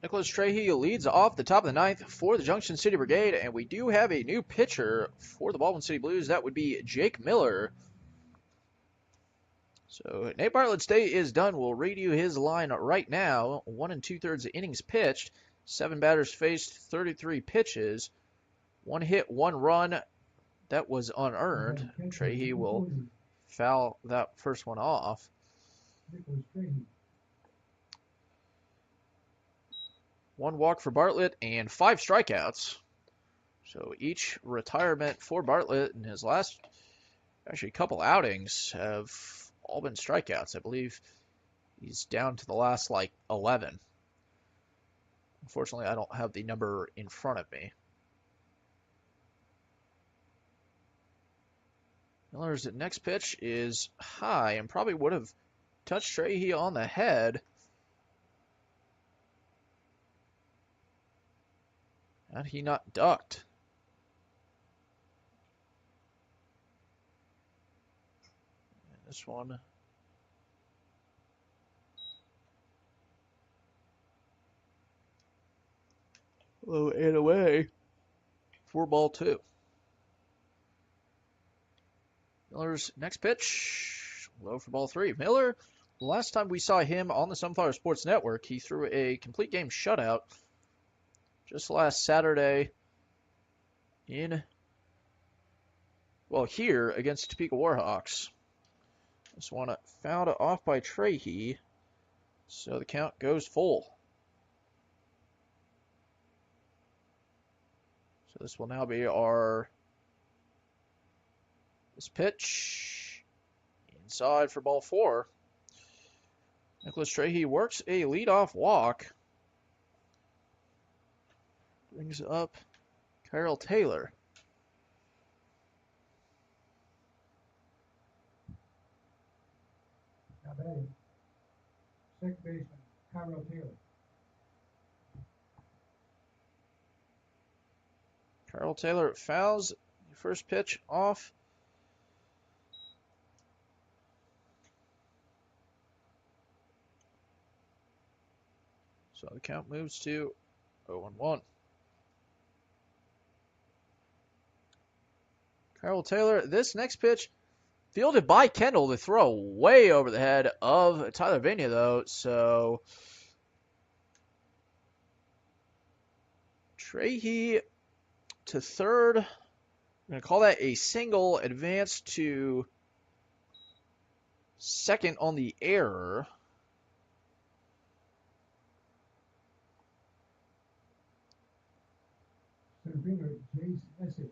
Nicholas Trahey leads off the top of the 9th for the Junction City Brigade, and we do have a new pitcher for the Baldwin City Blues. That would be Jake Miller. So Nate Bartlett's day is done. We'll read you his line right now. 1 2/3 innings pitched, 7 batters faced, 33 pitches, 1 hit, 1 run. That was unearned. Trahey will foul that first one off. Nicholas Trahey. 1 walk for Bartlett and 5 strikeouts. So each retirement for Bartlett in his last, actually, couple outings have all been strikeouts. I believe he's down to the last, 11. Unfortunately, I don't have the number in front of me. Miller's next pitch is high and probably would have touched Trahey on the head. Had he not ducked. And this one. Low and away for ball 2. Miller's next pitch, low for ball 3. Miller, last time we saw him on the Sunflower Sports Network, he threw a complete game shutout just last Saturday here against Topeka Warhawks. This one fouled off by Trahey, so the count goes full. So this will now be this pitch inside for ball 4. Nicholas Trahey works a leadoff walk. Brings up Kyle Taylor. Now batting, second baseman, Kyle Taylor. Kyle Taylor fouls the first pitch off. So the count moves to 0-1. Kyle Taylor, this next pitch fielded by Kendall to throw way over the head of Tyler Vigna, though. So Trahey to third. I'm going to call that a single. Advance to second on the error. Center fielder, Jace Essex.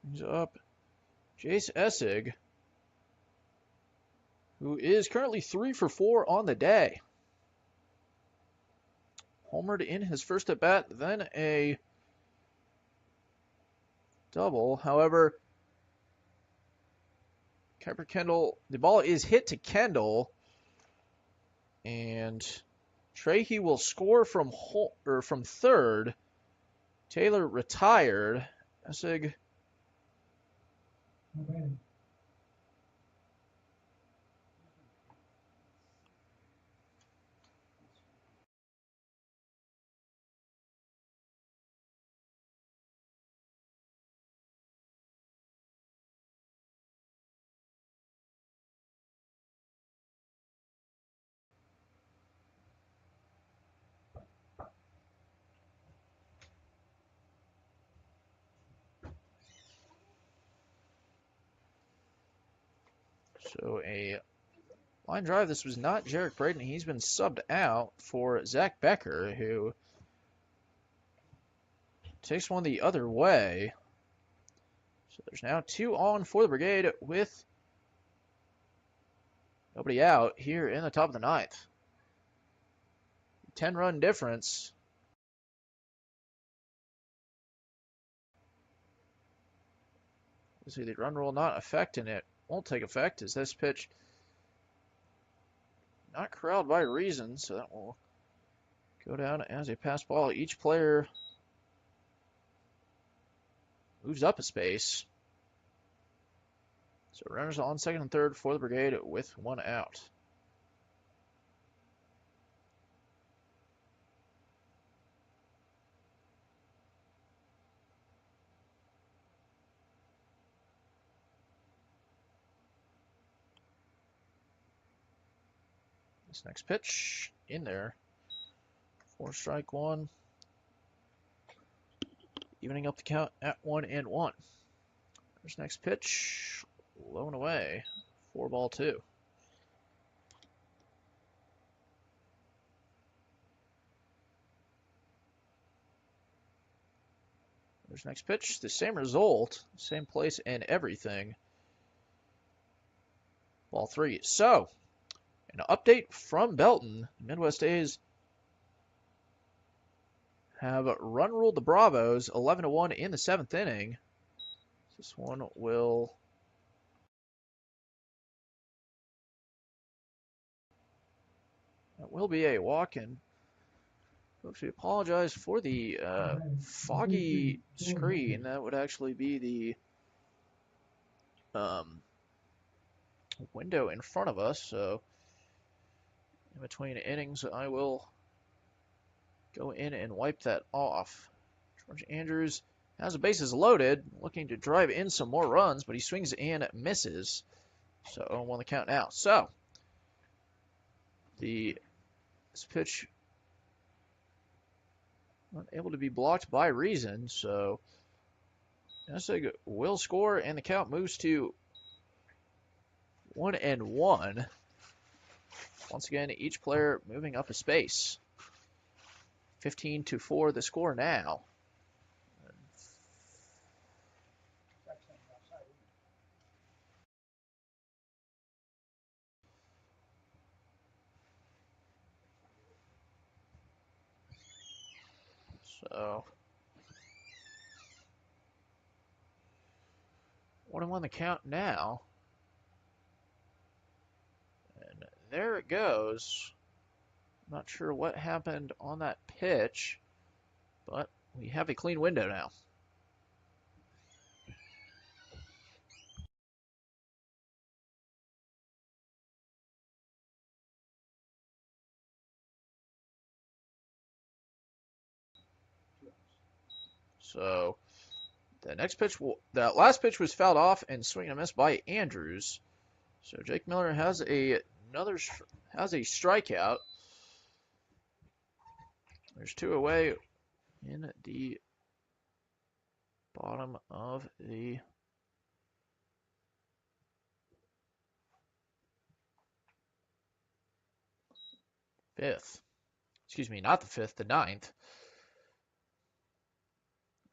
Brings up Jace Essig, who is currently 3 for 4 on the day. Homered in his first at bat, then a double. However, Kuiper Kendall, the ball is hit to Kendall, and Trahey will score from third. Taylor retired. Essig Now batting, So a line drive. This was not Jarek Braden. He's been subbed out for Zach Becker, who takes one the other way. So there's now 2 on for the Brigade with nobody out here in the top of the 9th. 10-run difference. See, the run rule not affect, and it won't take effect as this pitch not corralled by reason, so that will go down as a pass ball. Each player moves up a space. So runners on second and third for the Brigade with 1 out. This next pitch in there. 4 strike 1. Evening up the count at 1-1. This next pitch, low and away. 4-2. There's next pitch, the same result, same place and everything. Ball 3. So, an update from Belton. Midwest A's have run ruled the Bravos 11-1 in the 7th inning. This one will be a walk, and folks, we apologize for the foggy screen. That would actually be the window in front of us. So in between innings, I will go in and wipe that off. George Andrews has the bases loaded, looking to drive in some more runs, but he swings and misses. So 0-1 the count now. So this pitch not able to be blocked by reason. So Essig will score, and the count moves to 1-1. Once again, each player moving up a space. 15-4 the score now. That's something outside, isn't it? So 1-1 the count now. And there it goes. Not sure what happened on that pitch, but we have a clean window now. So the next pitch, that last pitch was fouled off and swing and a miss by Andrews. So Jake Miller has a strikeout. There's 2 away in the bottom of the 5th. Excuse me, not the 5th, the 9th.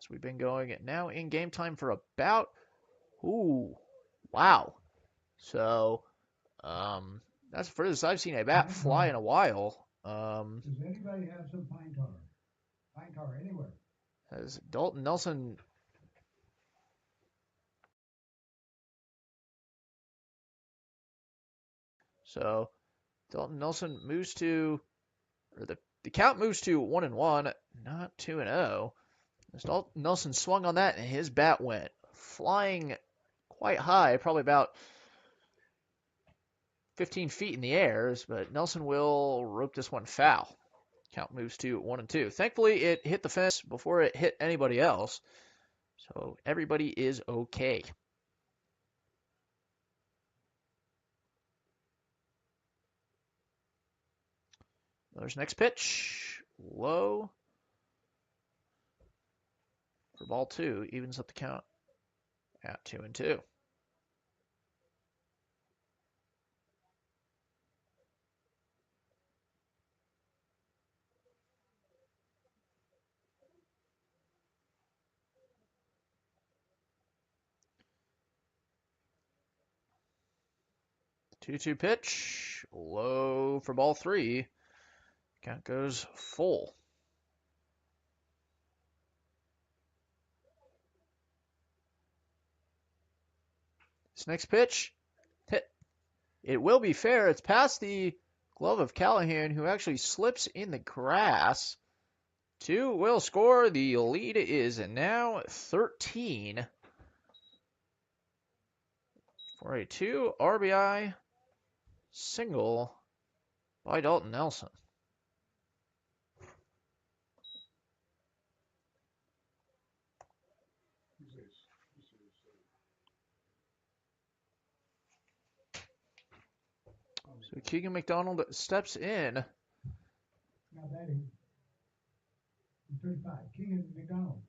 So we've been going now in game time for about, wow. So, that's the furthest I've seen a bat fly in a while. Does anybody have some pine tar? Pine tar anywhere? As Dalton Nelson moves to, or the count moves to 1-1, not 2-0. As Dalton Nelson swung on that and his bat went flying quite high, probably about 15 feet in the air, but Nelson will rope this one foul. Count moves to 1-2. Thankfully, it hit the fence before it hit anybody else, so everybody is okay. There's next pitch. Low for ball 2. Evens up the count at 2-2. The 2-2 pitch. Low for ball 3. Count goes full. This next pitch, hit. It will be fair. It's past the glove of Callahan, who actually slips in the grass. 2 will score. The lead is now 13 for a 2 RBI single by Dalton Nelson. So Keegan McDonald steps in. Now batting. 35, Keegan McDonald.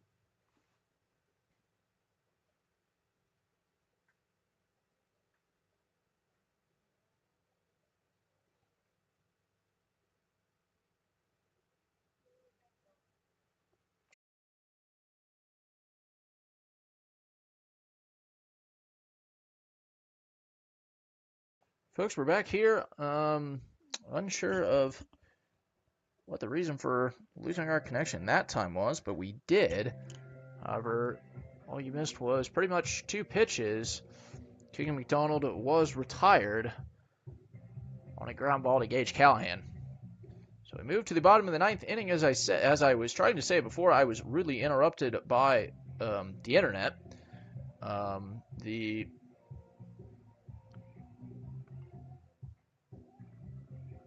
Folks, we're back here. Unsure of what the reason for losing our connection that time was, but we did. However, all you missed was pretty much 2 pitches. Keegan McDonald was retired on a ground ball to Gage Callahan. So we moved to the bottom of the 9th inning. As I was trying to say before, I was rudely interrupted by the internet. The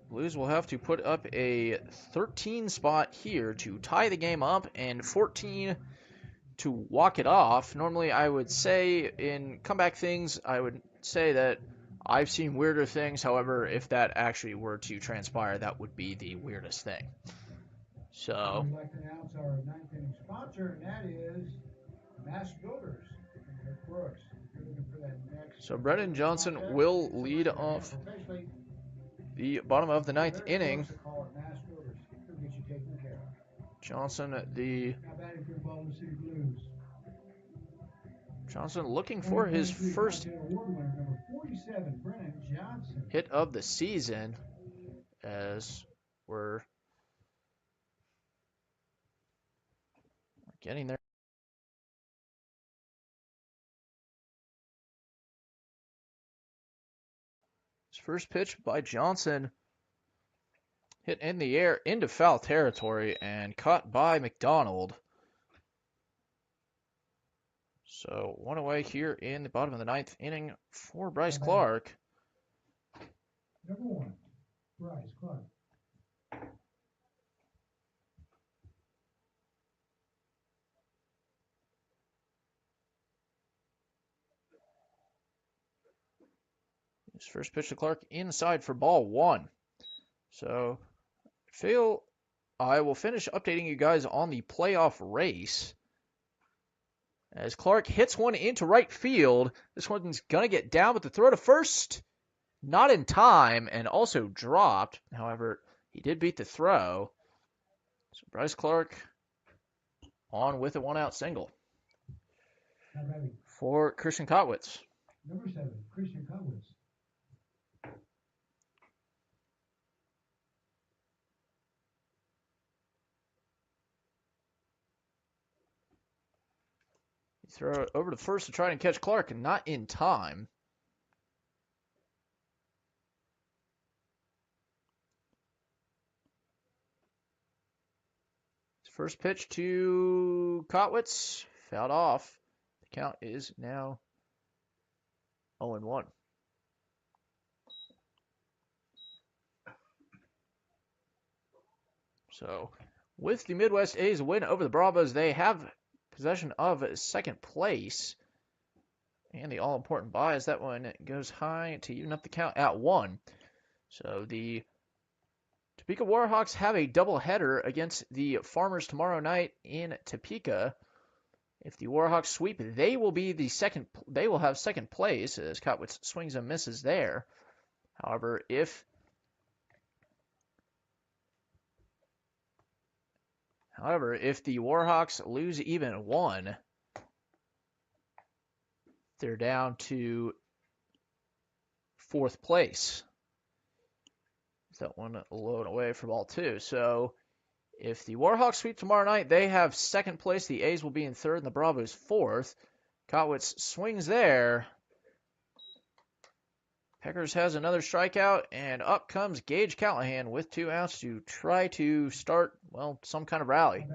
Blues will have to put up a 13 spot here to tie the game up and 14 to walk it off. Normally, I would say in comeback things, I would say that I've seen weirder things. However, if that actually were to transpire, that would be the weirdest thing. So, We'd like to announce our 9th inning sponsor, and that is Mass Builders in Rick Brooks. If you're looking for that next Brendan Johnson will lead off the bottom of the 9th inning. Call it Mass Builders. He'll get you taken care of. Johnson, How about it for the Baldwin City Blues? Johnson looking for his 2023 first Cocktail Award winner, number 47, Brennan Johnson. hit of the season, as we're getting there. His first pitch by Johnson hit in the air into foul territory and caught by McDonald. So one away here in the bottom of the ninth inning for Bryce Clark. Number 1, Bryce Clark. His first pitch to Clark inside for ball 1. So I will finish updating you guys on the playoff race. As Clark hits one into right field, this one's going to get down, but the throw to first, not in time, and also dropped. However, he did beat the throw. So Bryce Clark on with a one-out single for Christian Kotwitz. Number 7, Christian Kotwitz. Throw it over to first to try and catch Clark, and not in time. His first pitch to Kotwitz, fouled off. The count is now 0-1. So, with the Midwest A's win over the Bravos, they have possession of second place. And the all-important bye as that one goes high to even up the count at 1. So the Topeka Warhawks have a doubleheader against the Farmers tomorrow night in Topeka. If the Warhawks sweep, they will have second place as Kotwitz swings and misses there. However, if the Warhawks lose even one, they're down to fourth place. That one low and away for ball 2. So if the Warhawks sweep tomorrow night, they have second place. The A's will be in third and the Bravos fourth. Kotwitz swings there. Peckers has another strikeout, and up comes Gage Callahan with 2 outs to try to start, some kind of rally.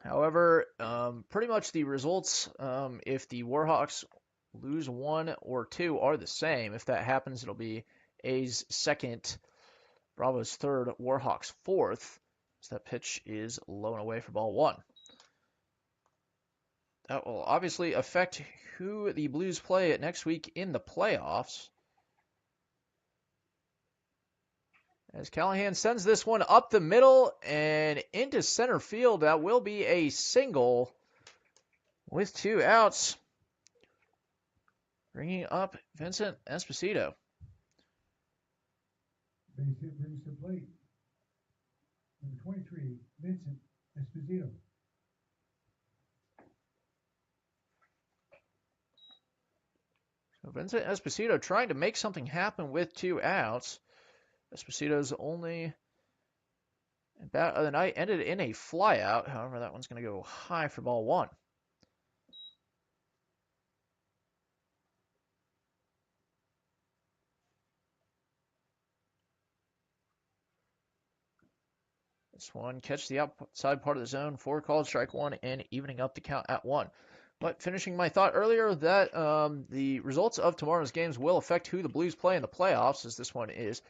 However, pretty much the results, if the Warhawks lose 1 or 2, are the same. If that happens, it'll be A's second, Bravos third, Warhawks fourth. So that pitch is low and away for ball 1. That will obviously affect who the Blues play at next week in the playoffs. As Callahan sends this one up the middle and into center field, that will be a single with 2 outs, bringing up Vincent Esposito. Base hit brings to plate. Number 23, Vincent Esposito. So Vincent Esposito trying to make something happen with 2 outs. Esposito's only bat of the night ended in a flyout. However, that one's going to go high for ball 1. This one catch the outside part of the zone for called strike 1 and evening up the count at 1. But finishing my thought earlier that the results of tomorrow's games will affect who the Blues play in the playoffs, as this one is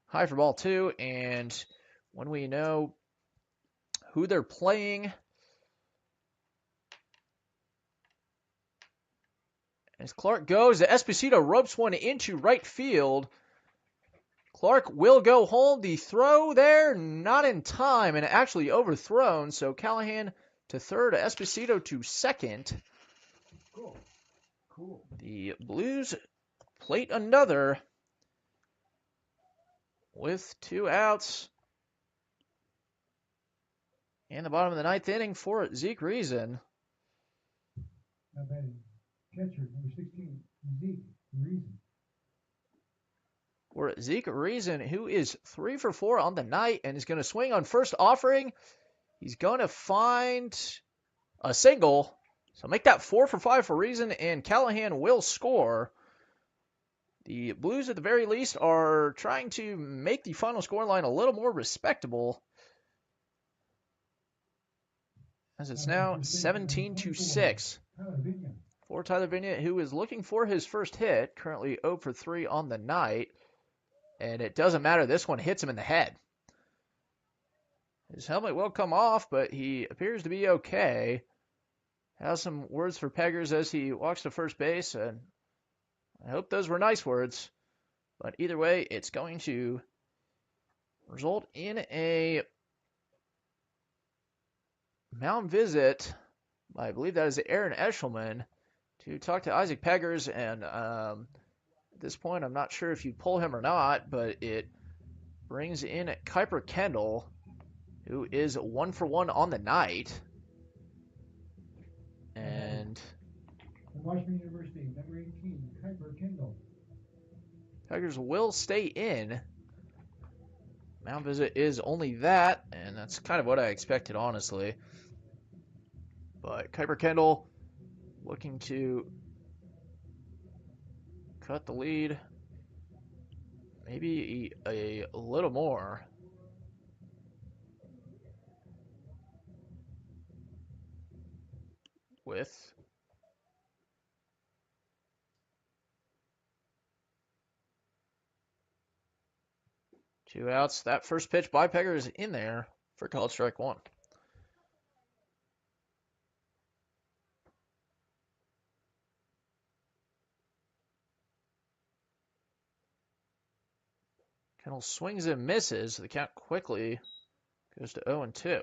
high for ball 2. And when we know who they're playing, as Clark goes, Esposito ropes one into right field. Clark will go home. The throw there, not in time, and actually overthrown. So Callahan to third, Esposito to second. Cool. The Blues plate another with 2 outs. in the bottom of the 9th inning for Zeke Reason. Not bad. Catcher, number 16, Zeke Reason. For Zeke Reason, who is 3 for 4 on the night and is going to swing on first offering. He's going to find a single. So make that 4 for 5 for Reason, and Callahan will score. The Blues, at the very least, are trying to make the final scoreline a little more respectable, as it's now 17-6 for Tyler Vigna, who is looking for his first hit, currently 0 for 3 on the night, and it doesn't matter. This one hits him in the head. His helmet will come off, but he appears to be okay. Has some words for Peggers as he walks to first base, and I hope those were nice words. But either way, it's going to result in a mound visit. I believe that is Aaron Eshelman to talk to Isaac Peggers, and at this point, I'm not sure if you pull him or not, but it brings in Kuiper Kendall, who is 1 for 1 on the night. And Washington University, number 18, Kuiper Kendall. Peggers will stay in. Mound visit is only that, and that's kind of what I expected, honestly. But Kuiper Kendall looking to cut the lead, maybe a little more. With two outs, that first pitch by Peggers is in there for called strike one. Kendall swings and misses. The count quickly goes to 0-2.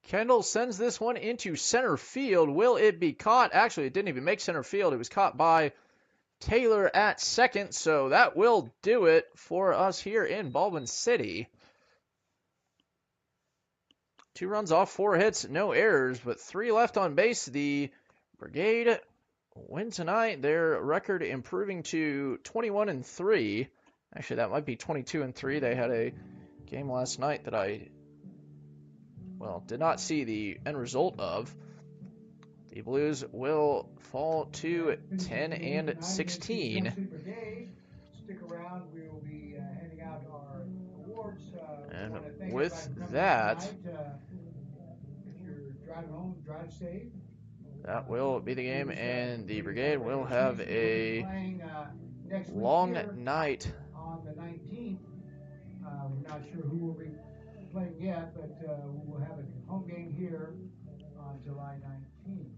Kendall sends this one into center field. Will it be caught? Actually, it didn't even make center field. It was caught by Taylor at second, so that will do it for us here in Baldwin City. 2 runs off, 4 hits, no errors, but 3 left on base. The Brigade win tonight. Their record improving to 21-3. Actually, that might be 22-3. They had a game last night that I did not see the end result of. The Blues will fall to 10-16. Stick around. We will be handing out our awards. And with that, if you're driving home, drive safe. That will be the game, and the Brigade will have a long night. On the 19th, we're not sure who will be playing yet, but we will have a home game here on July 19th.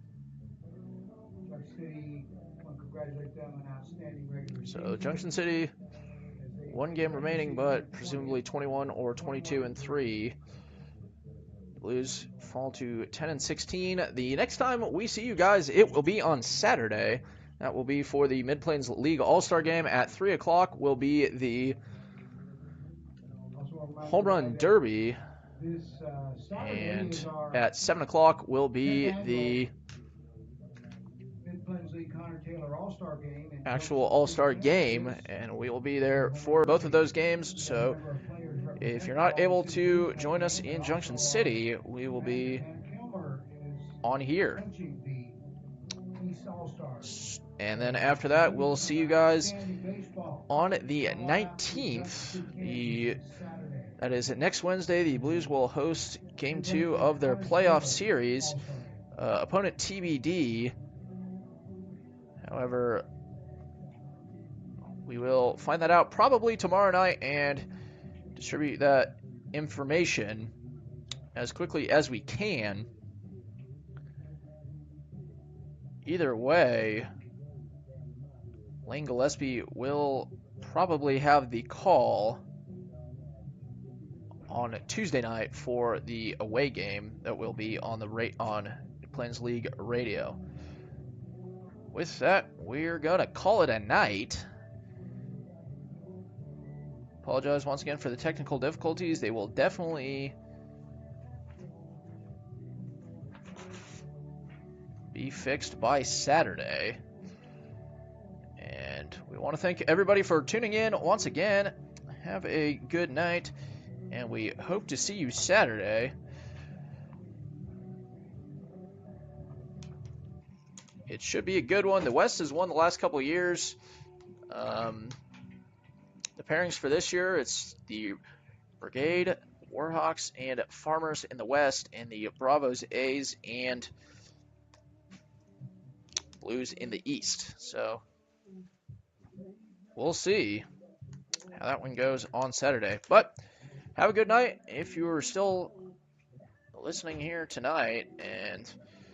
Junction City, I want to congratulate them on outstanding regular season. So Junction City, 1 game remaining, but presumably 21 or 22-3. The Blues fall to 10-16. The next time we see you guys, it will be on Saturday. That will be for the Mid-Plains League All-Star Game. At 3 o'clock will be the Home Run Derby. And at 7 o'clock will be the actual All-Star Game. And we will be there for both of those games. So if you're not able to join us in Junction City, we will be on here. And then after that, we'll see you guys on the 19th. That is next Wednesday. The Blues will host Game 2 of their playoff series. Opponent TBD. However, we will find that out probably tomorrow night and distribute that information as quickly as we can. Either way, Lane Gillespie will probably have the call on Tuesday night for the away game that will be on the on Plains League radio. With that, we're gonna call it a night. Apologize once again for the technical difficulties. They will definitely be fixed by Saturday. And we want to thank everybody for tuning in once again. Have a good night, and we hope to see you Saturday. It should be a good one. The West has won the last couple of years. The pairings for this year, it's the Brigade, Warhawks, and Farmers in the West, and the Bravos, A's, and Blues in the East. So we'll see how that one goes on Saturday. But have a good night if you are still listening here tonight, and